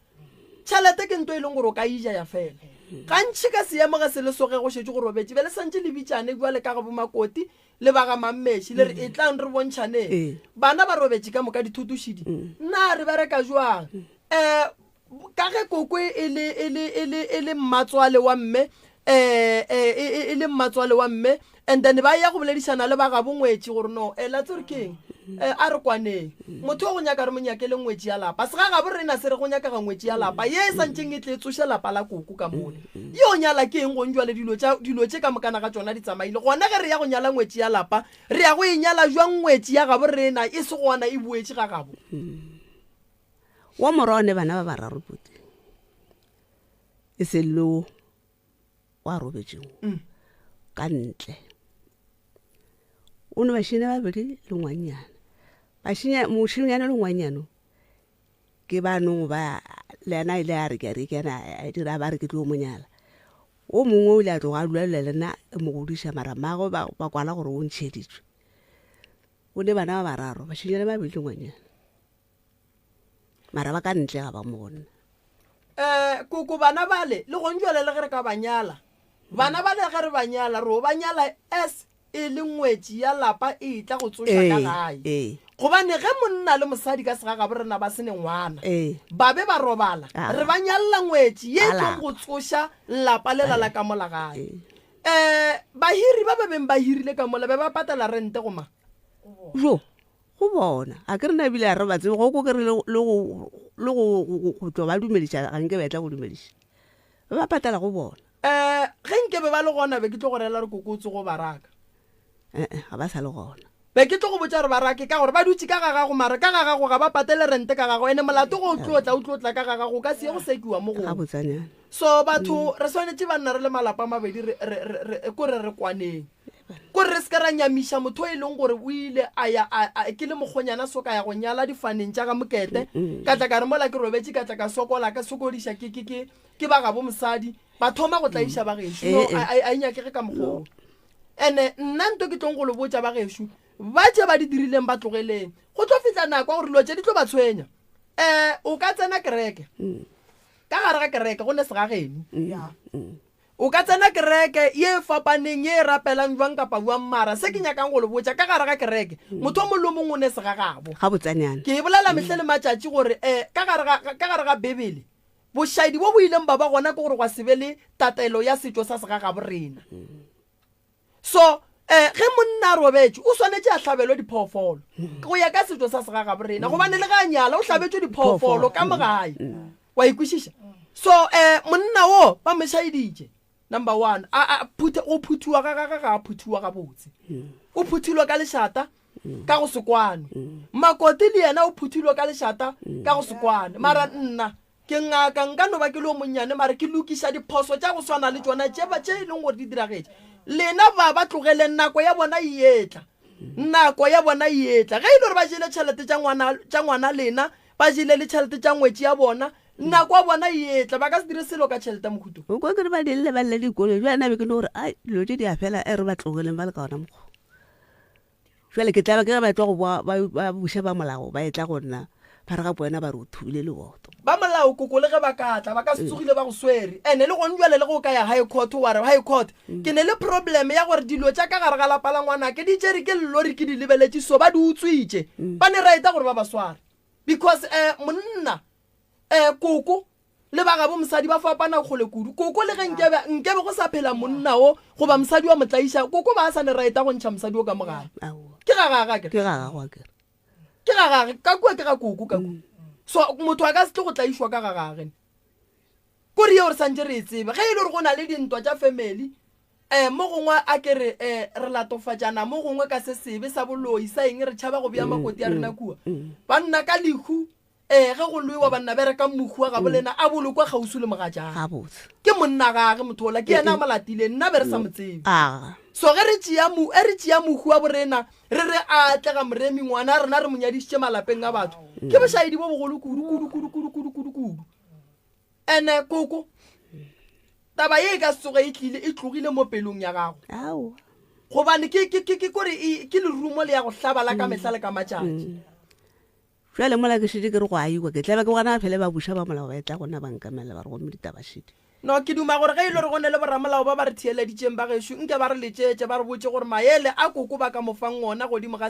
tšhelete ke nto e leng gore o ka ija ya fela gantši ka seemo ge se le soge go šetse go robetse be le santse le bitšane jale ka ga bo makoti le ba ga mammešhi le re e tlang re bontšhaneng bana ba robetse ka moka dithutušidi nna re bereka jwang ka ge koko e le mmatswale wa mme e le mmatswale wa mme and then ba ya go boledišana le ba ga bongwetši gore no latse gore keng a re kwaneng motho o go nyaka re monyakele ngwetši ya lapa se ga gabo rena se re go nyaka ga ngwetši ya lapa ye e santseng e tle tsoše lapa la koko ka mone ye o nyala ke eng gonjwale dilo tše ka mokana ga tsona di tsamaile gona ge re ya go nyala ngwetši ya lapa re ya go e nyala jwang ngwetši ya gabo rena e se gona e buetše ga gabo wa morone bana ba bararo puti e se lo wa robetšeng ka ntle o ne bašine babedi le ngwanyana mošhinyana le ngwanyano ke banong ba le ana ile a re ke a dira ba re ke tlo monyala o mongwe o ile a tloga a dula le lena mo godiša mara mago ba kwala gore o ntšheditswe o ne bana ba bararo bašhinyana babedi le ngwanyana mara ba ka ntle ga ba mona koko bana bale le go njwele le ge re ka banyala bana bale ge re banyala re o banyala s e le ngwetši ya lapa e tla go tsoša ka gae gobane ge monna le mosadi ka sega gabo rena ba sene ngwana ba be ba robala re banyalela ngwetši ye tlo go tsoša lapa le lala ka mola gae bahiri ba ba beng ba hirile ka mola be ba patela rente goma jo go bona a ke re na ebile a re batsebe go ko ke re le go tlo ba dumediša ga nke ba etla go dumediša ba patela go bona ge nke be ba le gona be ke tlo go rela re kokotse go baraka ga ba sa le gona be ke tlo go botša re barake ka gore ba dutse ka ga gago mara ka ga gago ga ba patele rente ka gago ene molato go tlotla ka ga gago ka se go sekiwa mo go botsanyana so batho re swanetse ba nna re le malapa a mabedi kore re kwaneng ko re se ka ra nyamisha motho e leng gore o ile ke le mogonyana so ka ya go nyala difaneng tša ka mokete ka tla ka re mola ke robetse ka tla ka sokola ka sokodisha ke ba ga bo mosadi ba thoma go tlaiša ba gešo no a inyakege ka mogolo ene nna nto ke tlong go lo botša ba gešo ba tše ba di dirileng ba tlogeleng go tlo fitla nako gore dilo tše di tlo ba tshwenya o ka tsena kereke ka gare ga kereke go ne segageno o ka tsena kereke ye fapaneng ye rapelang jwang kapa buang mara se ke nyakang go le botša ka gare ga kereke motho mo lo mongwe o ne segagabo ga botsanyana ke bolela mehle le matšatši gore ka gare ga bebele bošaedi bo bo ileng ba gona ke gore gwa sebe le tatelo ya setšo sa segagabo rena so ge monna robetše o swanetše a hlabelwe diphoofolo go ya ka setšo sa segagabo rena gobane le ga nyala o hlabetšwe diphoofolo ka mogae wa ikwešiša so monna wo ba mošaeditše number 1 o phuthiwa ga phuthiwa ga botse o phuthilwe ka lešata ka go sekwane makoti le yena o phuthilwe ka lešata ka go sekwane mara nna ke ngaka nka no ba ke le monnyane mara ke lokiša diphoso tša go swana le tsona tše e leng gore di diragetše lena ba tlogele nako ya bona ietla nako ya bona ietla ge e le gore ba jele tšhelete tša ngwana lena ba jele le tšhelete tša ngwetši ya bona nako wa bona ietla ba ka se dire selo ka tšhelete mokhuto o kwa ke re ba dile ba le dikolo jwa na be ke no gore ai dilo tše di a fela re ba tlogeleng ba le ka ona mokgo jwale ke tla ba ke ba tlo go ba buša ba molao ba etla go nna ba re ga boena ba re o thubile le boto ba molao koko le ge ba katla ba ka se tsogile ba go swere ene le gone jwale le go ka ya high court wa re high court ke ne le problem ya gore dilo tša ka gare ga lapa la ngwana ke di tšere ke lelori ke di lebeletše so ba di utswitše ba ne raeta gore ba ba sware because monna koko le ba ga bo mosadi ba fapana kgole kudu koko le ge nkebe go sa phela monna o goba mosadi wa motlaiša koko ba sa ne raeta go ntšha mosadi o ka mogae ke gagage ka kua ke ga koko ka kua so motho a ka se tle go tlaišwa ka gagage kore ye gore santse re e tsebe ge e le gore go na le dintwa tša family mo gongwe a ke re latofatšana mo gongwe ka se sebe sa boloi sa eng re tšhaba go bea makoti ya rena kua banna ka lehu ge go lwewa banna bere ka mokgwa ga bolena a bolokwa gausu le mogatšang ke monna gage motho ola ke yena a molatile nna be re sa motsebe so ge re tšea mokgwa borena re a tlega moremi ngwana a rena re monyadišitše malapeng a batho ke bošaedi bo bogolo kudu ene koko taba ye e ka setsoga e tlogile mo pelong ya gago gobane ke kore ke lerumo le ya go hlabala ka mehla le ka matšatši jwale mola ke šedi ke re go a ikwa ke tlabe ke gona phele ba buša ba molao ba etla gona ba nkamela ba re gomme ditaba šedi no ke duma gore ge e le gore go ne le boramolao ba ba re theeleditšeng ba gešo nke ba re letšetše ba re botse gore maele a koko ba ka mofang ona godimo ga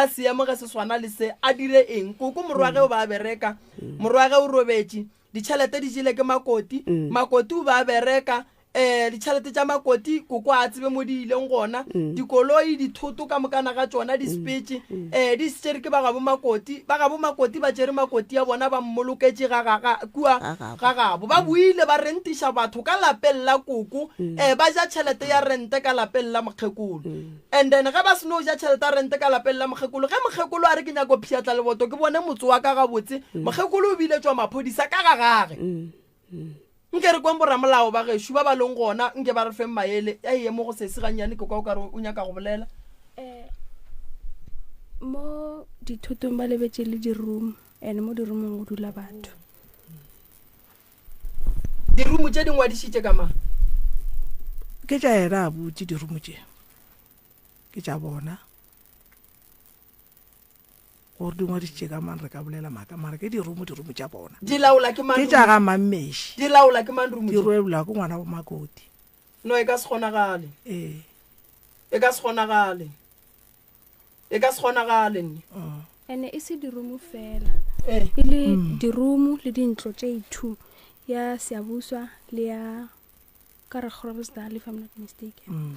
seemo ge se swana le se a dire eng koko morwage o ba bereka morwage o robetše ditšhelete di jele ke makoti o ba bereka ditšhelete tša makoti koko a tsebe mo di ileng gona dikoloi dithoto ka mokana ga tšona di-speech di setšere ke ba gabo makoti ba tšere makoti ya bona ba mmoloketše kua ga gabo ba buile ba rentiša batho ka lapeng la koko ba ja tšhelete ya rente ka lapeng la mokgekolo and then ge ba seno ja tšhelete ya rente ka lapeng la mokgekolo ge mokgekolo a re ke nyako phiatla leboto ke bone motse wa ka gabotse mokgekolo o biletšwa maphodisa ka gagage nke re kwang boramolao ba gešo ba ba leng gona nke ba re feng maele a ye mo go seseganyane ke kwa o kare o nyaka go bolela mo dithotong ba lebetse le dirumo ene mo dirumong go dula batho dirumo tše di ngwadišitše ka mang ke tša ena a botse dirumo tše ke tša bona gore di ngwadišitše ka mang re ka bolela maaka mara ke dirumo tša bona di laola ke mang ke tša ga mammeši di laola ke mang rumo di rwelwa ke ngwana wa makoti no e ka se kgonagale e ka se kgonagale nne ene e se dirumo fela e le dirumo le dintlo tše 2 ya Seabuswa le ya Karagorobsdal if I'm not mistaken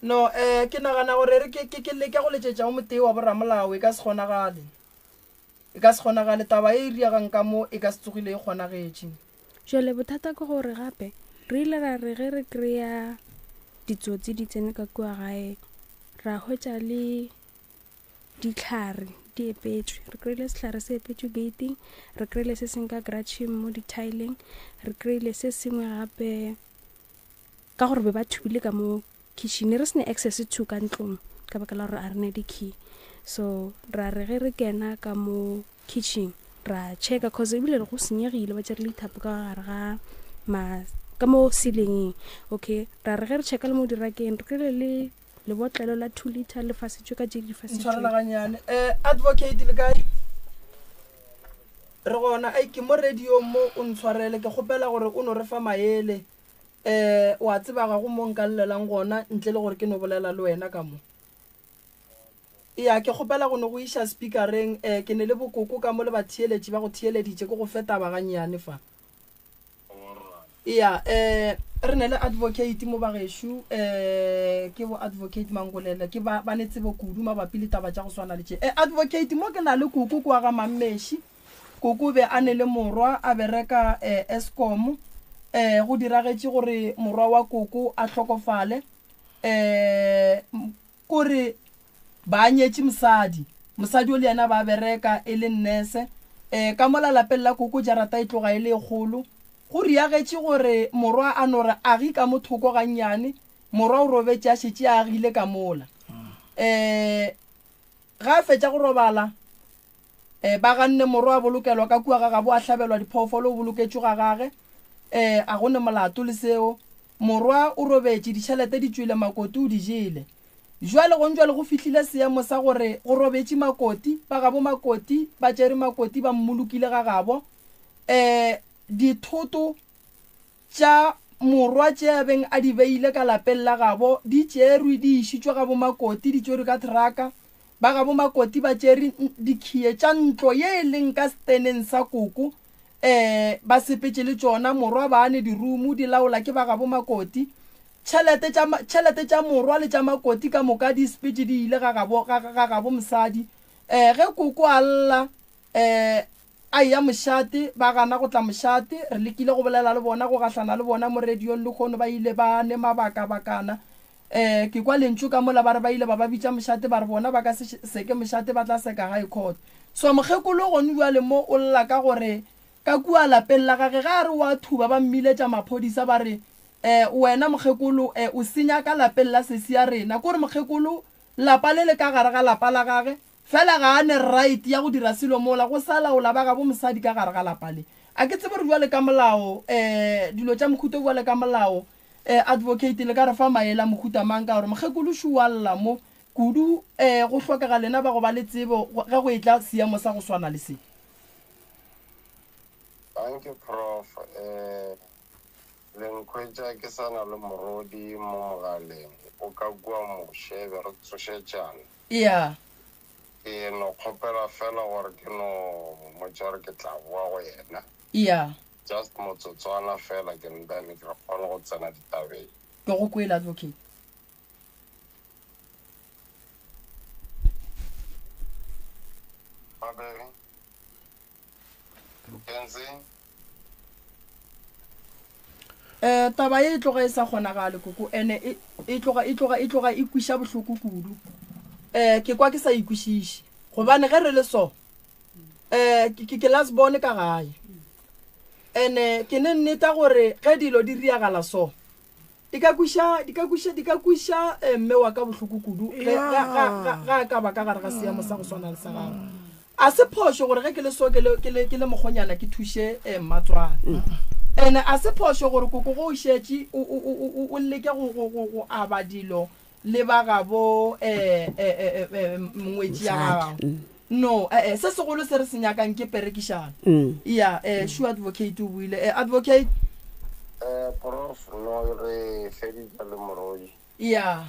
no ke nagana gore re ke leka go letšetša o motee wa boramolao e ka se kgonagale taba e riagang ka mo e ka se tsogile e kgonagetše jale bothata ke gore gape re ile ra re ge re kry-a ditsotsi di tsene ka kua gae ra hwetša le ditlhare di epetšwe re kry-ile setlhare se epetšwe gating re kry-ile se seng ka gratchim mo ditileng re kry-ile se sengwe gape ka gore be ba thubile ka mo kitchen re sene access to ka ntlong ka baka la gore a rene di-key so ra re ge re kena ka mo kitchen ra checka cause ebile re go senyegile ba tšere le ithapo ka gare ga ka mo ceilingeng okay ra re ge re checka le mo dirakeng re kele le lebotlelo la 2 liter le fasitswe ka jedi ntshwarela ganyane advocate le kae re gona ke mo radio mo o ntshwarele ke gopela gore o no re fa maele wa tseba ga go mo nka llelang gona ntle le gore ke no bolela le wena ka mo ya ke gopela go no go isha speakereng ke ne le bokoko ka mo le ba thieletši ba go thieleditše ke go feta ba ganyane fa ya re ne le advocate mo bageshu ke bo advocate Mangolele ke ba ne tsebo kudu mabapi le taba tša go swana le tše advocate mo ke na le kuku kwa ga Mammeshi kuku be a ne le morwa a bereka Eskom go diragetše gore morwa wa kuku a hlokofale kore ba nyetše mosadi o le yena ba bereka e le nurse ka mola lapeng la kuku jarata e tloga e le kgolo go riagetše gore morwa a nore a gi ka mothoko ga nnyane morwa o robetše a šetše a agile ka mola ga a fetša go robala ba ganne morwa a bolokelwa ka kua ga gabo a hlabelwa diphoofolo o boloketšwe ga gage a gone molato le seo morwa o robetše ditšhelete di tswile makoti o di jele jwale go fihlile seemo sa gore go robetše makoti ba gabo makoti ba tšere makoti ba mmolokile ga gabo dithoto tša morwa tše beng a di beile ka lapeng la gabo di tšerwe di išitšwe gabo makoti di tšerwe ka traka ba gabo makoti ba tšere dikhie tša ntlo ye e leng ka steneng sa koko ba sepetše le tšona morwa ba ane dirumu di laola ke ba gabo makoti tšhelete tša morwa le tša makoti ka moka di sepetše di ile ga gabo mosadi ge koko a lla a ya mošate ba gana go tla mošate re lekile go bolela le bona go gahlana le bona mo radiong le kgono ba ile ba ne mabaka bakana ke kwa lentšu ka mola ba re ba ile ba bitša mošate ba re bona ba ka seke mošate ba tla seka high court so mokgekolo gone bjale mo o lla ka gore ka kua lapeng la gage ga re wa thuba ba mmiletša maphodisa ba re wena mokgekolo o senya ka lapeng la sesi ya rena kore mokgekolo lapa le le ka gare ga lapa la gage fela ga ane right ya go dira selo mola go sa laola ba ga bo mosadi ka gare ga lapa le a ke tsebe re bjale ka molao dilo tša mohuta bjale ka molao advocate le ka re fa maela mohuta mang ka gore mokgekolo šualla mo kudu go hlokega lena ba go ba le tsebo ge go e tla seemo sa go swana le se Thank you, Prof. Lenkwetša ke sana le morodi mo mogaleng o ka kua mošebe re tsošetšana yeah ke no kgopela fela gore ke no motšare ke tla boa go yena yeah just motsotswana fela ke ndane ke kgona go tsena ditabeng ke go kwela advocate Mabele Kenzi taba ye e tloga e sa kgonagale koko ene e tloga e kwiša bohloko kudu ke kwa ke sa ikwišiše gobane ge re le so ke las bone ka gae ene ke ne nneta gore ge dilo di riagala so di ka kwiša mme wa ka bohloko kudu ga ka ba ka gare ga seemo sa go swana le sa gago a se phošo gore ge ke le so ke le mokgonyana ke thuše mmatswana ene a se phošo gore koko go o šetše o leke go aba dilo le ba gabo ngwetši ya gago no se segolo se re se nyakang ke perekišana ya sure advocate o buile advocate Prof no re feditša le morodi ya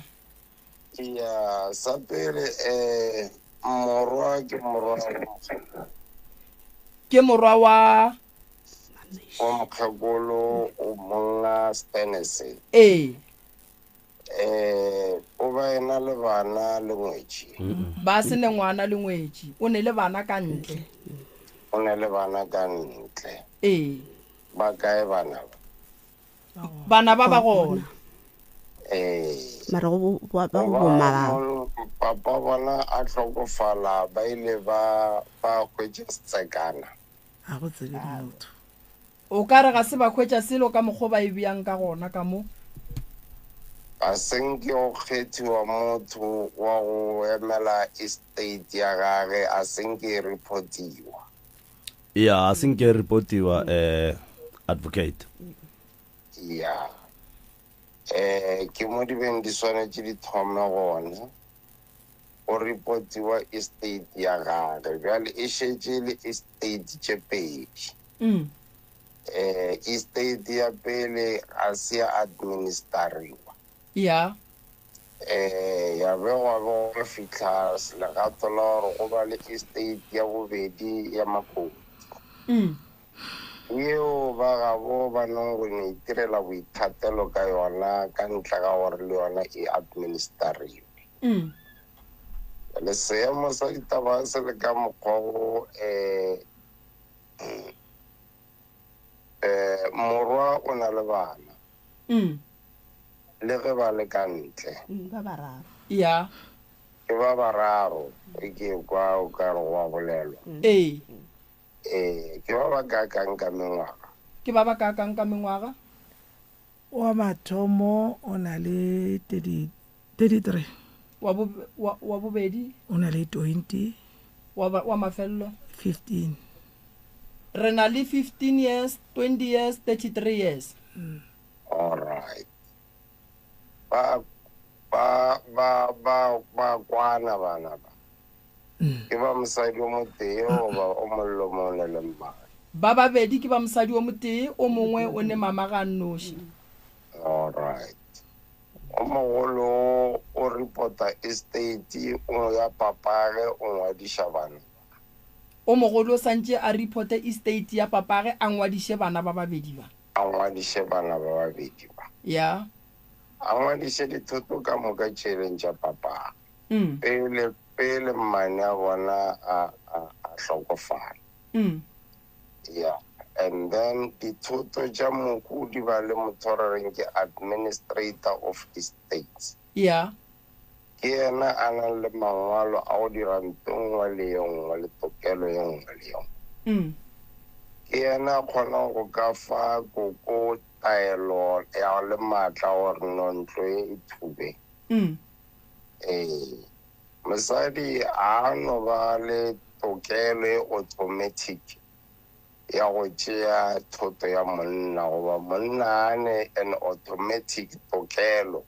sa pele morwa ke morwa wa mokgekolo o monga Stenese o ba ena le bana le ngwetši ba se ne ngwana le ngwetši o ne le bana ka ntle ba kae bana ba gona mara go bomma papa bona a tlhokofala ba ile ba hwetše setsekana a go tsebe motho o ka re ga se ba hwetša selo ka mokgwa ba e bjang ka gona ka mo a seng ke go kgethiwa motho wa go emela estate ya gage a seng ke reportiwa ya a seng ke reportiwa advocate ya ke mo di beng di swanetše di thome gona o reportiwa estate ya gage bjale e šetše le estate tše pedi estate ya pele a se ya administeriwa ya ya be gwa be go fitlha legato la gore go ba le estate ya bobedi ya makoti yeo ba gabo ba neng go ne itirela boithatelo ka yona ka ntle ga gore le yona e administeriwe le seemo sa ditaba se le ka mokgwa go morwa o na le bana le ge ba le ka ntle ba bararo ya ke ba bararo e ke kwa o ka re wa bolelwa ee ke ba ba kakang ka mengwaga ke ba ba kakang ka mengwaga wa mathomo o na le 33 wa bobedi o na le 20 wa mafelelo 15 re na le 15 years 20 years 33 years all right ba kwana bana ba ke ba mosadi o motee goba o mollo mo o ne le mmane ba babedi ke ba mosadi o motee o mongwe o ne mama ga nnoši all right o mogolo o reporta estate o ya papage o ngwadiša bana o mogolo o santše a reporte estate ya papage a ngwadiše bana ba babedi ba a ngwadiše bana ba babedi ba ya a ngwadiše dithoto ka moka tšheleng tša papage pele mmane a bona a hlokofala yeah and then dithoto tša mokudi ba le motho re reng ke administrator of estates ya ke yena a nang le mangwalo a go dira nto nngwe le ye nngwe le tokelo ye nngwe le ye nngwe ke yena a kgonang go ka fa koko taelo ya le maatla gore nontlo e e thube mosadi a no ba le tokelo e automatic ya go tšea thoto ya monna goba monna a ne an automatic tokelo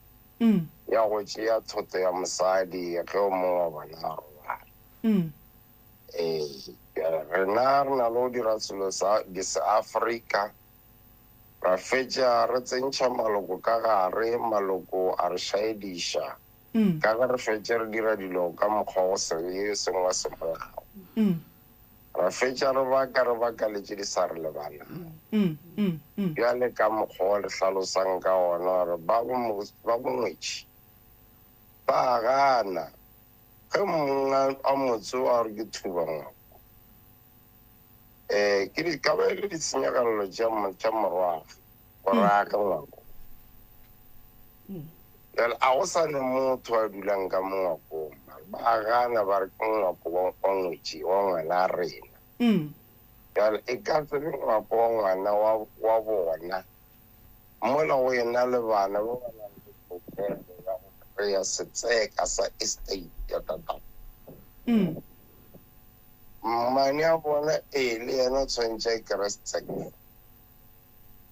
ya go tšea thoto ya mosadi ge o mongwe wa bona a robala rena re na le go dira selo di se-africa ra fetša re tsentšha maloko ka gare maloko a re šaediša ka ge re fetše re dira dilo ka mokgwa go sengwe se molao ra fetša re baka letše di sa re lebana bjale ka mokgwa le hlalosang ka ona gore ba bongwetši ba gana ge mongwe a motse wa gore ke thuba ngwako ke ka ba le ditshenyagalelo tša morwaga gore a ka ngwako bjale a go sa ne motho a dulang ka mongwakong ba gana ba re ke ngwako wa ngwetši wa ngwana a rena bjale e ka se le ngwako wa ngwana wa bona mola go ena le bana ba ba nang le tokelo ya go kry-a setseka sa estate ya tatao mmane a bona le yena tshwantse a kry-a setseka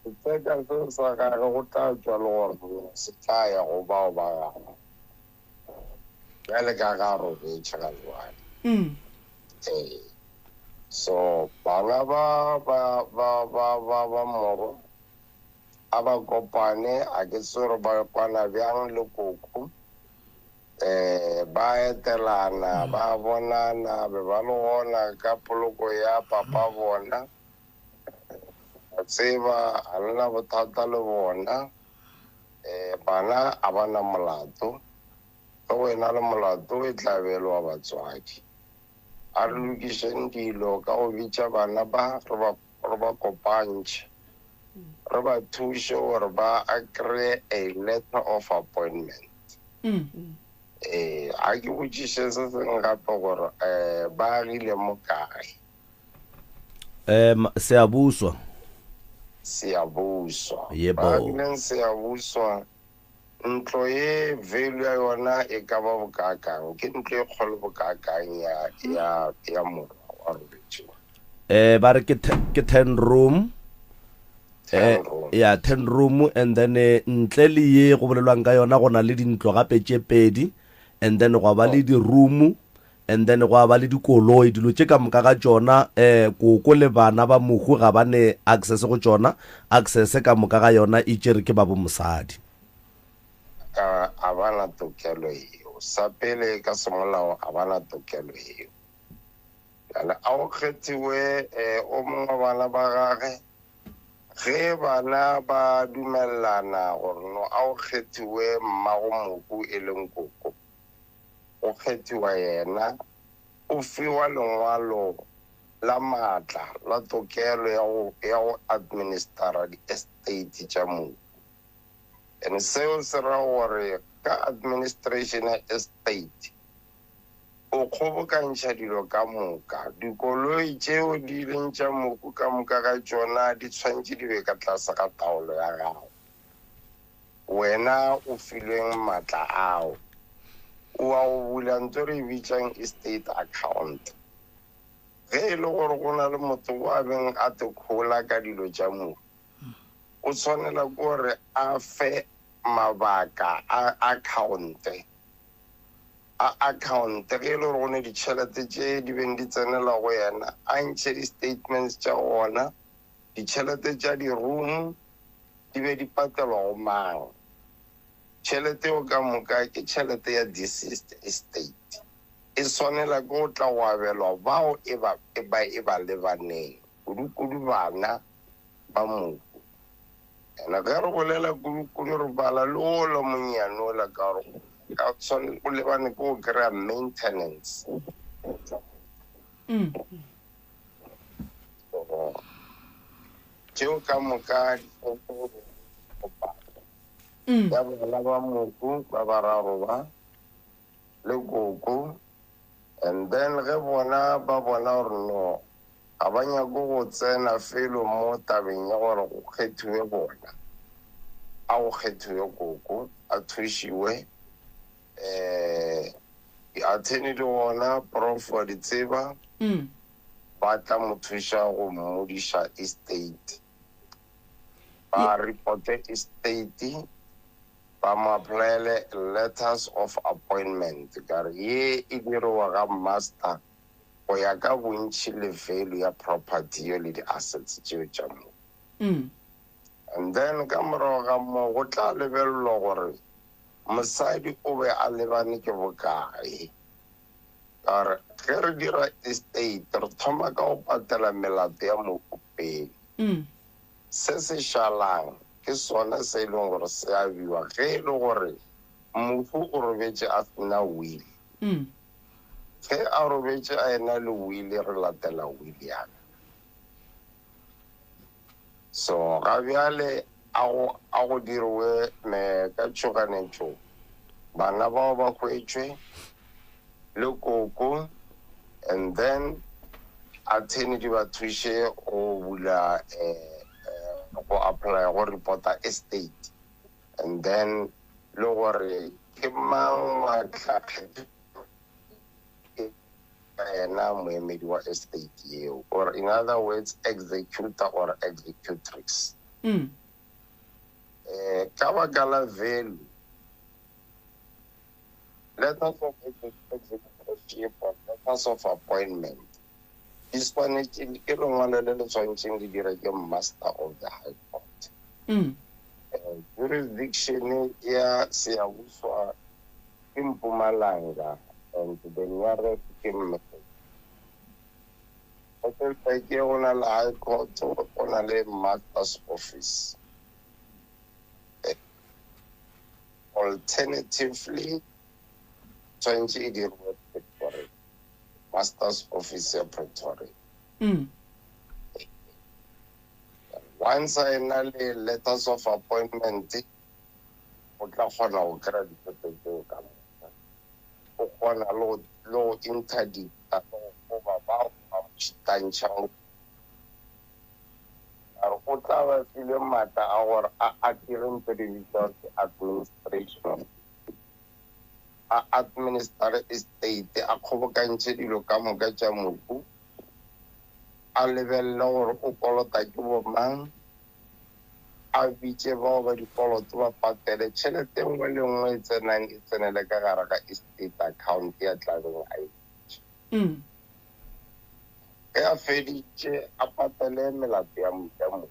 setseka se sa gage go tla tswa le gore se tla ya go bao ba gagwe bjale ka ga robetše ga jwale so bana ba moro a ba kopane a ke se gore ba kwana bjang le koko ba etelana ba bonana be ba le gona ka poloko ya papa bona a tseba a lena bothata le bona bana a bana molato ge wena le molato e tlabelo wa batswadi a re lokišeng dilo ka go bitša bana ba re ba kopantšhe re ba thuše gore ba a kry a letter of appointment a ke botšiše se seng gape gore ba agile mo kae Seabuswa Seabuswa Yebo. ba agileng Seabuswa ntlo e value ya yona e ka ba bokakang ke ntlo e kgolo bokakang ya moro wa robetšwe ba re ke 10 room 10 room. ya 10 room and then ntle le ye go bolelwang ka yona go na le dintlo gape tše pedi and then go ba le di-room and then go ba le dikoloi dilo tše ka moka ga tšona koko le bana ba mohu ga ba ne access go tšona access ka moka ga yona e tšere ke ba bo mosadi a bana tokelo eo sa pele ka semolao a bana tokelo eo yana a o kgethiwe o mongwe bana ba gage ge bana ba dumellana gore no a o kgethiwe mmago moku e leng koko o kgethiwa yena o fiwa lengwalo la maatla la tokelo ya go administera di-estate tša moku and seo se ra gore ka administration ya estate o kgobokantšha dilo ka moka dikoloi tšeo di leng tša moku ka moka ga tšona di tshwantše di be ka tlase ga taolo ya gago wena o filweng maatla ao o a go bula ntho re e bitšang estate account ge e le gore go na le motho o a beng a te kgola ka dilo tša moku o tshwanela ke gore a fe mabaka a account-e ge e le gore go ne ditšhelete tše di beng di tsenela go yena a ntšhe di-statements tša gona ditšhelete tša di-room di be di patelwa go mang tšhelete eo ka moka ke tšhelete ya deceased estate e swanela ke go tla go abelwa bao e ba lebaneng kudu bana ba moku ena ge re bolela kudu re bala le ola monyane ola ka gore ka tshwane o lebane ke go kry-a maintenance tšeo ka moka ya bana ba moku ba bararo ba le koko and then ge bona ba bona gore no ga ba nyako go tsena felo mo tabeng ya gore go kgethiwe bona a go kgethiwe koko a thušiwe di-attorney di gona prof wa di tseba ba tla mo thuša go mmodiša estate ba reporte estate ba mo applyele letters of appointment kare ye e diriwa ga master go ya ka bontšhi le value ya property yo le di-assets tšeo tša mo and then ka morago ga mo go tla lebelelwa gore mosadi o be a lebane ke bokae kare ge re dira estate re thoma ka go patela melato ya moku pele se se šalang ke sona se e leng gore se abiwa ge e le gore mofu o robetše a sena will ge a robetše a ena le will re latela will yana so ga bjale a go diriwe ka tšhoganetšo bana bao ba hwetšwe le koko and then attorney di ba thuše go bula go apply go reporta estate and then le gore ke mang wa tlhakgetho ena moemedi wa estate yeo or in other words executor or executrix ka baka la value letters of executorship or letters of appointment di swanetše ke lengwalo le le tshwanetšeng le dira ke master of the high court jurisdiction ya seabuswa ke Mpumalanga and the nearest ke Mmesa ke go na le high court go na le master's office alternatively tshwanetse e dirwe Pretoria master's office ya Pretoria once I na le letters of appointment o tla kgona go kry-a dipheto tseo ka moka o kgona le go interdicta go ba bao ba mošitantšhang are o tla tla ba file maatla a gore a dire ntho di bitswa administration a administer estate a kgobokantšhe dilo ka moka tša mobu a lebelele gore o kolota ke bomang a bitse bao ba dikoloto ba patele tšhelete nngwe le nngwe e tsenang e tsenele ka gare ga estate account ya tlabeng a e a feditše a patele melato ya mobu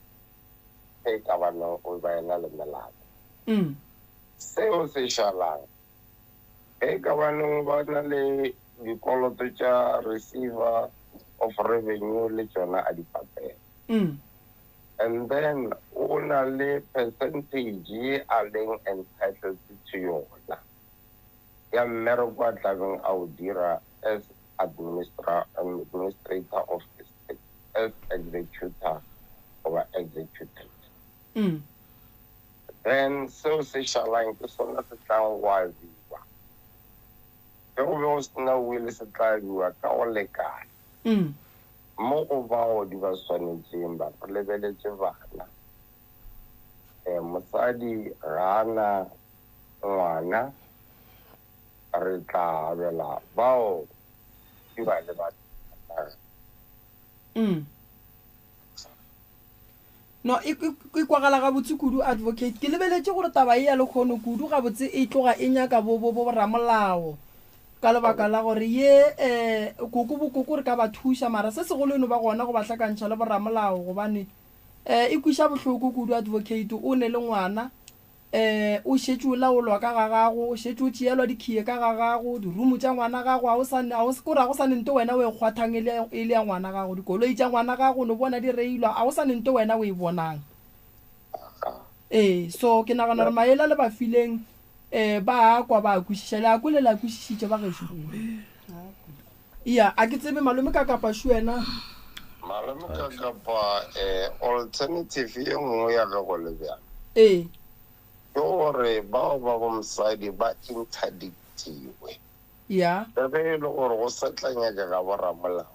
e ka banang o ba ena le melato seo se šalang e ka baneng ba na le dikoloto tša receiver of revenue le tšona a di patele and then o na le percentage a leng entitled to yona ya mmereko a tlabeng a o dira as administrator of the state, as executor or executive. Then so se shalang ke sona se tlang wa viwa. Ke go be o sena wile se tla viwa ka go lekana. Mo go bao di ba swanetseng ba re lebeletse bana. Mosadi rana ngwana re tla abela bao no e kwagala ga botse kudu advocate ke lebeletse gore taba e ya le kgono kudu ga botse e tloga e nyaka bo ramolao ka lebaka la gore ye koko re ka ba thuša mara se segolo eno ba gona go ba tlhakantšha le bo ramolao gobane e kwiša bohloko kudu advocate o ne le ngwana o šetše o laolwa ka ga gago o šetše o tšeelwa dikhie ka ga gago dirumu tša ngwana gago go sa nente wena o e kgwathang e le ya ngwana gago dikoloi tša ngwana gago no bona di reilwa a go sa nente wena o e bonang so ke nagana gore maele le ba fileng ba kwa ba kwešiša le a kwele la kwešišitše ba gešo a ke tsebe malome ka kapa šuena malome ka kapa alternative ye nngwe ya gago le bjang ke gore bao ba bomosadi ba interdictiwe be e le gore go setlanyaka ga boramolao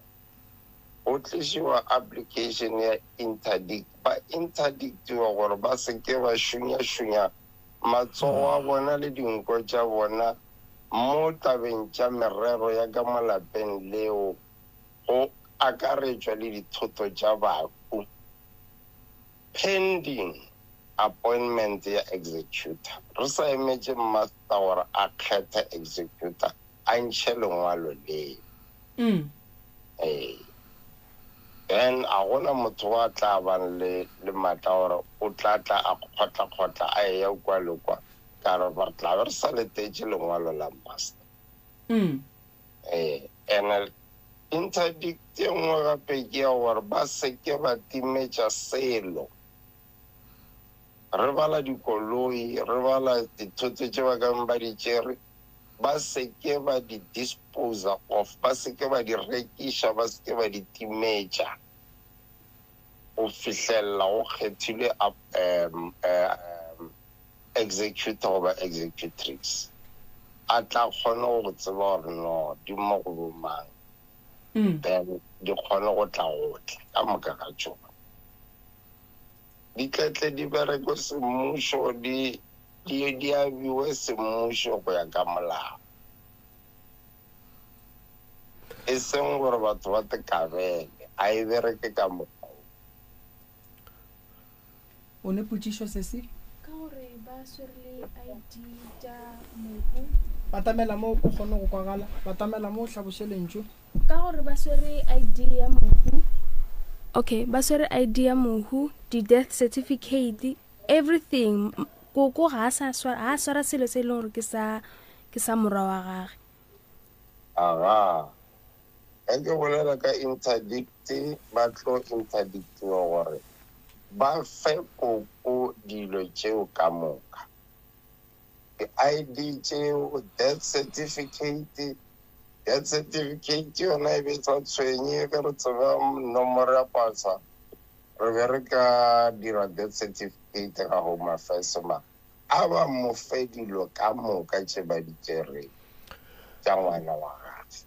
go tlišiwa application ya interdict ba interdictiwa gore ba seke ba šunya matsogo a bona le dinko tša bona mo tabeng tša merero ya ka malapeng leo go akaretšwa le dithoto tša baku pending appointment ya executor re sa emetse master gore a kgetha executor a ntšhe lengwalo leo then a gona motho wa tla bang le maatla gore o tla a kgotla a eya kwa le kwa ka re ba tla be re sa letetse lengwalo la master and interdict e nngwe gape ke ya gore ba seke ba timetša selo re bala dikoloi re bala dithoto tše ba kang ba di tšere ba seke ba di disposa of ba seke ba di rekiša ba seke ba di timetša go fihlelela go kgethilwe executor goba executrix a tla kgone go tseba gore no di mo go bomang then di kgone go tla ka moka ga tšona di tletle di bereko semmušo di abiwe semmušo go ya ka molao e seng gore batho ba tekabele a e bereke ka mokgwa o ne potšišo se se ka gore ba swerele ID tša mobu batamela mo o kgone go kwagala batamela mo o hlabošelentšo ka gore ba swere ID ya mobu okay ba swere ID ya mohu di-death certificate everything koko ga a swara selo se e leng gore ke sa morwa wa gage aga ke bolela ka interdict ba tlo interdictiwa gore ba fe koko dilo tšeo ka moka di-ID tšeo death certificate yona e be tsa tshwenye ka re tseba nomoro ya pasa re be re ka dira death certificate ga home affairs ma a ba mo fe dilo ka moka tše ba di tšereng tša ngwana wa gage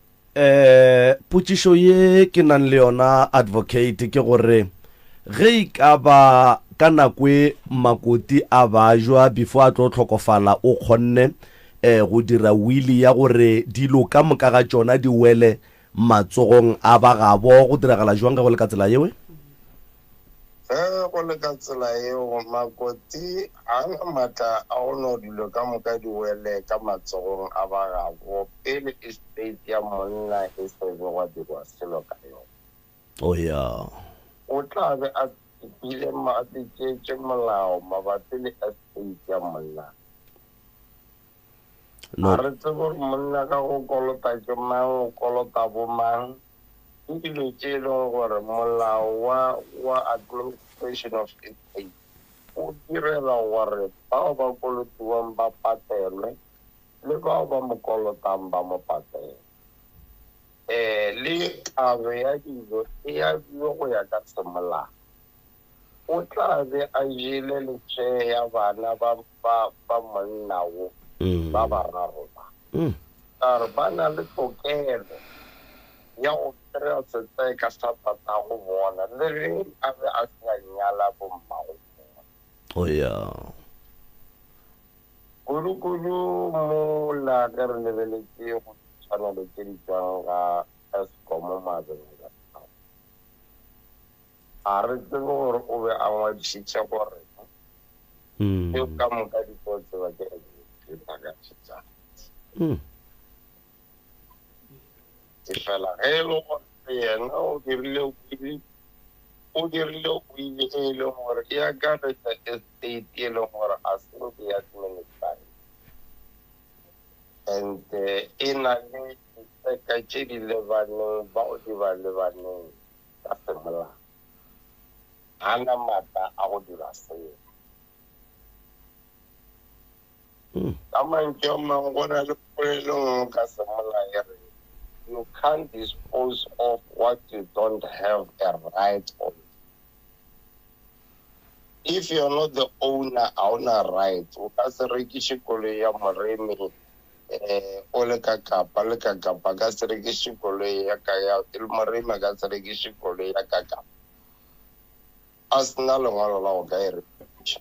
potšišo ye ke nang le yona advocate ke gore ge e ka ba ka nako e makoti a bajwa before a tlo tlhokofala o kgonne go dira wili ya gore dilo ka moka ga tsona di wele matsogong a ba gabo go diragala jwang ka go le ka tsela yewe? Go le ka tsela eo makoti a na matla a go no dilo ka moka di wele ka matsogong a ba gabo pele estate ya monna e se go dirwa selo ka yona. Oh yeah. O tla be a ile ma tšetše molao mabapi le estate ya monna. No. A re tsebe gore monna ka go kolota ke mang o kolota bo mang ke dilo tše e leng gore molao wa administration of estate o direla gore bao ba kolotiwang ba patelwe le bao ba mo kolotang ba mo patele. Le taba ya dijo e ya dijo go ya ka semolao. O tla be a jele letšhe ya bana ba monnao ba bararo ba. Ka ba na le tokelo ya go kry-a seteka sa tata go bona le ge a be a sa nyala bo mmago. Oh yeah. Kudu mo la ka re lebeletse go tshwana le tse di tswang ga Eskom mabenga. A re tsebe gore o be a ngwadisitse gore eo ka moka dipotse ba ke ke fela ge e le gore yena o dirile wili e leng gore e akaretsa estate e leng gore a senke ya administration and e na le ditseka tše di lebaneng bao di ba lebaneng ka semolao. A na maatla a go dira seo. Ka mantše a mangwe go na le polelo ka semolao e re you can't dispose of what you don't have a right on. If you're not the owner, owner right, o ka se rekiše koloi ya moremi o le ka kapa ka se rekiše koloi ya ka ya moremi ka se rekiše koloi ya ka kapa a sena lengwalo la go ka e rekiša.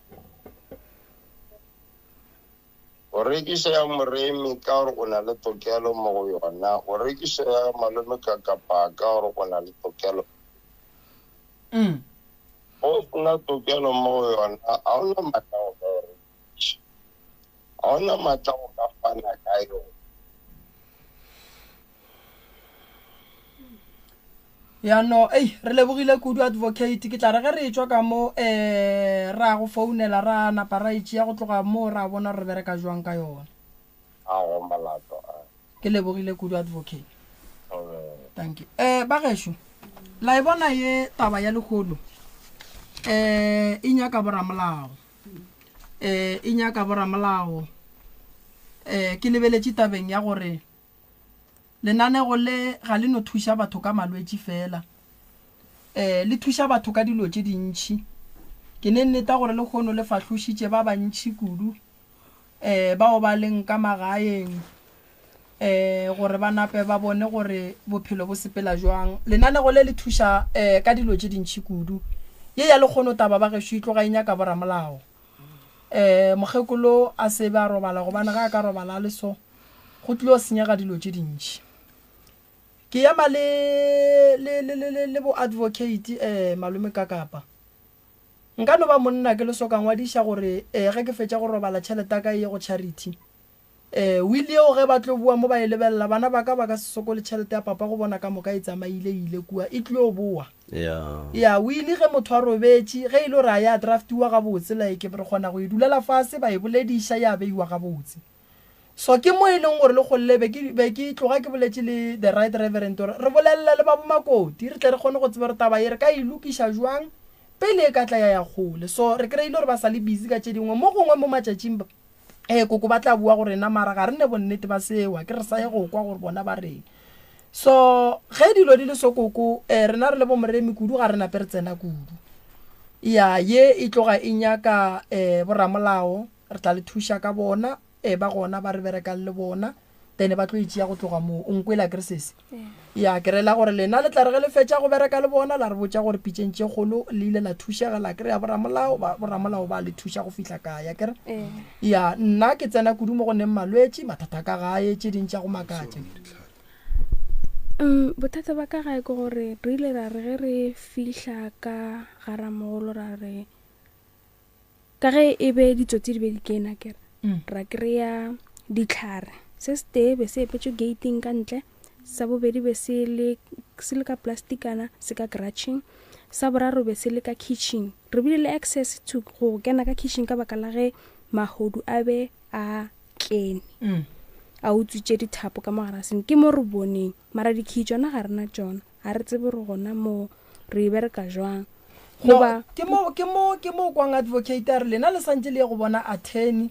O rekiša ya moremi ka gore o na le tokelo mo go yona, o rekiša ya malome ka kapa ka gore o na le tokelo. O sena tokelo mo go yona a ona maatla go ka e rekiša, a ona maatla go ka fana ka yona. ya no re lebogile kudu advocate ke tla re ge re tswa ka mo ra go founela ra napa ra itšea go tloga mo ra bona re bereka jwang ka yona. A go malato Ke lebogile kudu advocate. Thank you. Ba gešo la e bona ye taba ya lekgolo e nyaka boramolao ke lebeletše tabeng ya gore lenanego le ga le no thuša batho ka malwetši fela le thuša batho ka dilo tše dintšhi. Ke ne nneta gore le kgono le fahlošitše ba bantšhi kudu bao ba leng ka magaeng gore ba nape ba bone gore bophelo bo sepela jwang. Lenanego le le thuša ka dilo tše dintšhi kudu ye ya le kgono taba ba gešo e tloga e nyaka boramolao. Mokgekolo a se ba robala gobane ga a ka robala le so go tlile o senyega dilo tše dintšhi. Ke yama le bo advocate malome ka kapa nka no ba monna ke le soka ngwadiša gore ge ke fetša go robala tšhelete ka ye go charity wili eo ge ba tlo bua mo ba e lebelela bana ba ka se sokole tšhelete ya papa go bona ka moka e tsamaile ile kua e tlile o boa ya wili ge motho a robetše ge ile gore a ya draftiwa gabotse like re kgona go e dulela fase ba e bolediša ya beiwa gabotse. So ke mo e leng gore le golle be ke tloga ke boletše le the right reverend gore re bolelela le ba bomakoti re tle re kgone go tseba re taba ye re ka e lokiša jwang pele e ka tla ya gole. So re kry-ile gore ba sa le busy ka tše dingwe mo gongwe mo matšatšing koko ba tla bua gore na mara ga re ne bonnete ba sewa ke re sa ye go kwa gore bona ba reng. So ge dilo di le so koko rena re le bo moremi kudu ga re nape re tsena kudu ya ye e tloga e nyaka boramolao re tla le thuša ka bona ba gona ba re berekang le bona then ba tlo itšea go tloga moo o nkwela kere sese ya ke rela gore lena le tla re ge le fetša go bereka le bona la re botša gore pitšentše kgolo le ile la thušega la kry-a boramolao ba le thuša go fitlha kaya kere ya nna ke tsena kudu mo go neng malwetse mathata ka gae tše dintšha go makatše bothata ba ka gae ke gore re ile ra re ge re fihla ka garamogolo ra re ka ge e be ditsotsi di be di kena kere ra kry-a ditlhare se ste be se epetšwe gating ka ntle sa bobedi be se le ka plasticana se ka grutching sa boraro be se le ka kitchen re bile le access to go kena ka kitchen ka baka la ge mahodu a be a kene a utswitše dithapo ka magaraseng ke mo re boneng mara dikhi tsona ga rena tsona ga re tsebe re gona mo re bereka jwang goba ke mo kwang advocator lena le santse le go bona attorney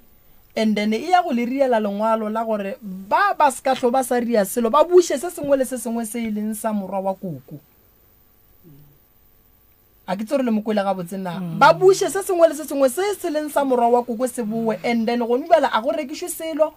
and then e ya go le riela lengwalo la gore ba ska hlo ba sa ria selo ba bushe se sengwe le se sengwe se e leng sa morwa wa koko a ke tsore le mokwela ga botsena ba bushe se sengwe le se sengwe se se leng sa morwa wa koko se bowe and then go nubala a go rekiswe selo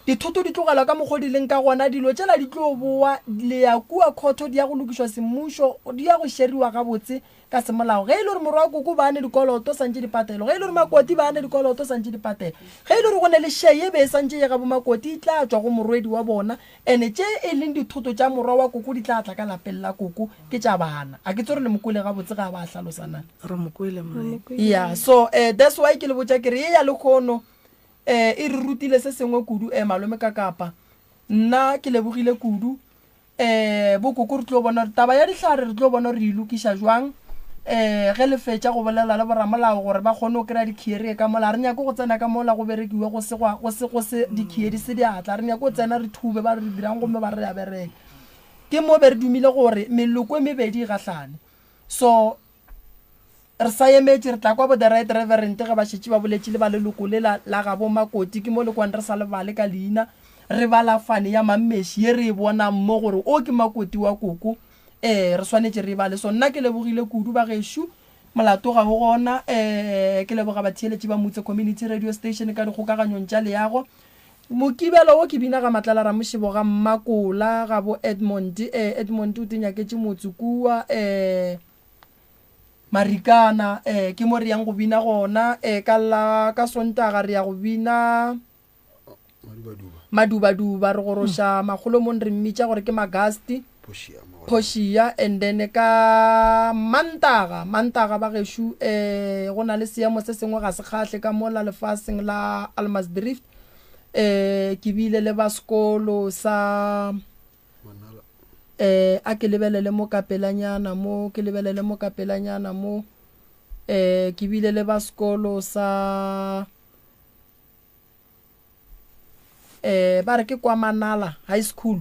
dithoto di tlogela ka mogodi leng ka gona dilo tsela di tlo boa le ya kua khotho di ya go lokiswa semusho di ya go sheriwa ga botse ka semolao ge ile re morwa koko ba ne dikoloto santse di patelo ge ile re makoti ba ne dikoloto santse di patelo ge ile re go ne le sheye be santse ya ga bo makoti tla tswa go morwedi wa bona ene tše e leng dithoto tša morwa wa koko di tla tla ka lapella koko ke tša bana a ke tsore le mokole ga botse ga ba hlalosana re mokwele mre yeah so that's why ke le botsa ke re ya le khono e re rutile se sengwe kudu malome ka kapa nna ke lebogile kudu bokoko re tlo bona taba ya dihlare re tlo bona re ilukisha jwang ge le fetša go bolela le boramolao gore ba kgone o kry-a dikhiere ka mola re nyako go tsena ka mola go berekiwe go se dikhiedi se diatla re nyako go tsena re thube ba re dirang gomme ba re ya bereka ke mo be re dumile gore meloko e mebedi e gahlane so re sa emetse re tla kwa bo the right reverend ge ba šetše ba boletše le ba leloko le la ga bo makoti ke mo le kwane re sa lebale ka leina re bala fane ya mammeši ye re e bona mmo gore o ke makoti wa koko re swanetše re bale so nna ke lebogile kudu ba gešo molato ga go gona ke leboga batheeletši ba motse community radio station ka dikgokaganyong tša leago mokibelo o ke bina ga matlala ra mošebo ga mmakola ga bo edmond o tenyaketše motsokua marikana ke mo re yang go bina gona ka sontaga re ya go bina madubaduba re goroša magolo mon re mmitša gore ke magasti poshia and then ka mantaga ba gešo go na le seemo se sengwe ga se kgahle ka mola lefaseng la Almas Drift ke bile le ba sekolo sa a ke lebelele mo kapelanyana mo ke bile le ba sekolo sa ba re ke kwa Manala High School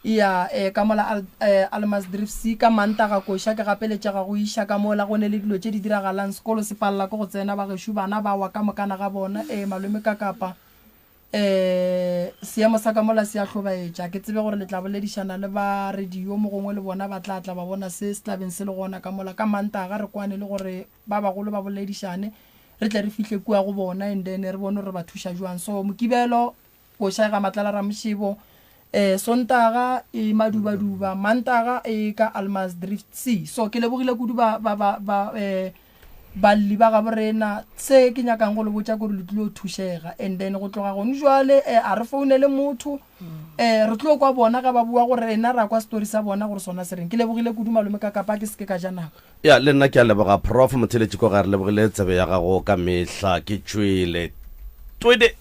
ya ka mola Almas Drift si ka mantaga koša ke gapeletša ga go iša ka mola go ne le dilo tše di diragalang sekolo se palela ko go tsena ba gešo bana ba wa ka mokana ga bona malome ka kapa seemo sa ka mola se a hlobaetša ke tsebe gore le tla boledišana le ba radio mo gongwe le bona ba tla ba bona se tlabeng se le gona ka mola ka mantaga re kwane le gore ba bagolo ba boledišane re tle re fihle kua go bona and then re bone gore ba thuša jwang so mokibelo koša ga matlala ra mošebo sontaga e madubaduba mantaga e ka Almas Drift C so ke lebogile kudu balli ba ga borena se ke nyakang go le botša gore le tlo thušega and then go tloga gone jwale a re founele motho re tlo kwa bona ga ba bua gore rena ra kwa story sa bona gore sona se reng ke lebogile kudu malome ka kapa ke seke ka ja nako ya le nna ke a leboga prof motheletši ko ga re lebogile tsebe ya gago ka mehla ke tšwele twede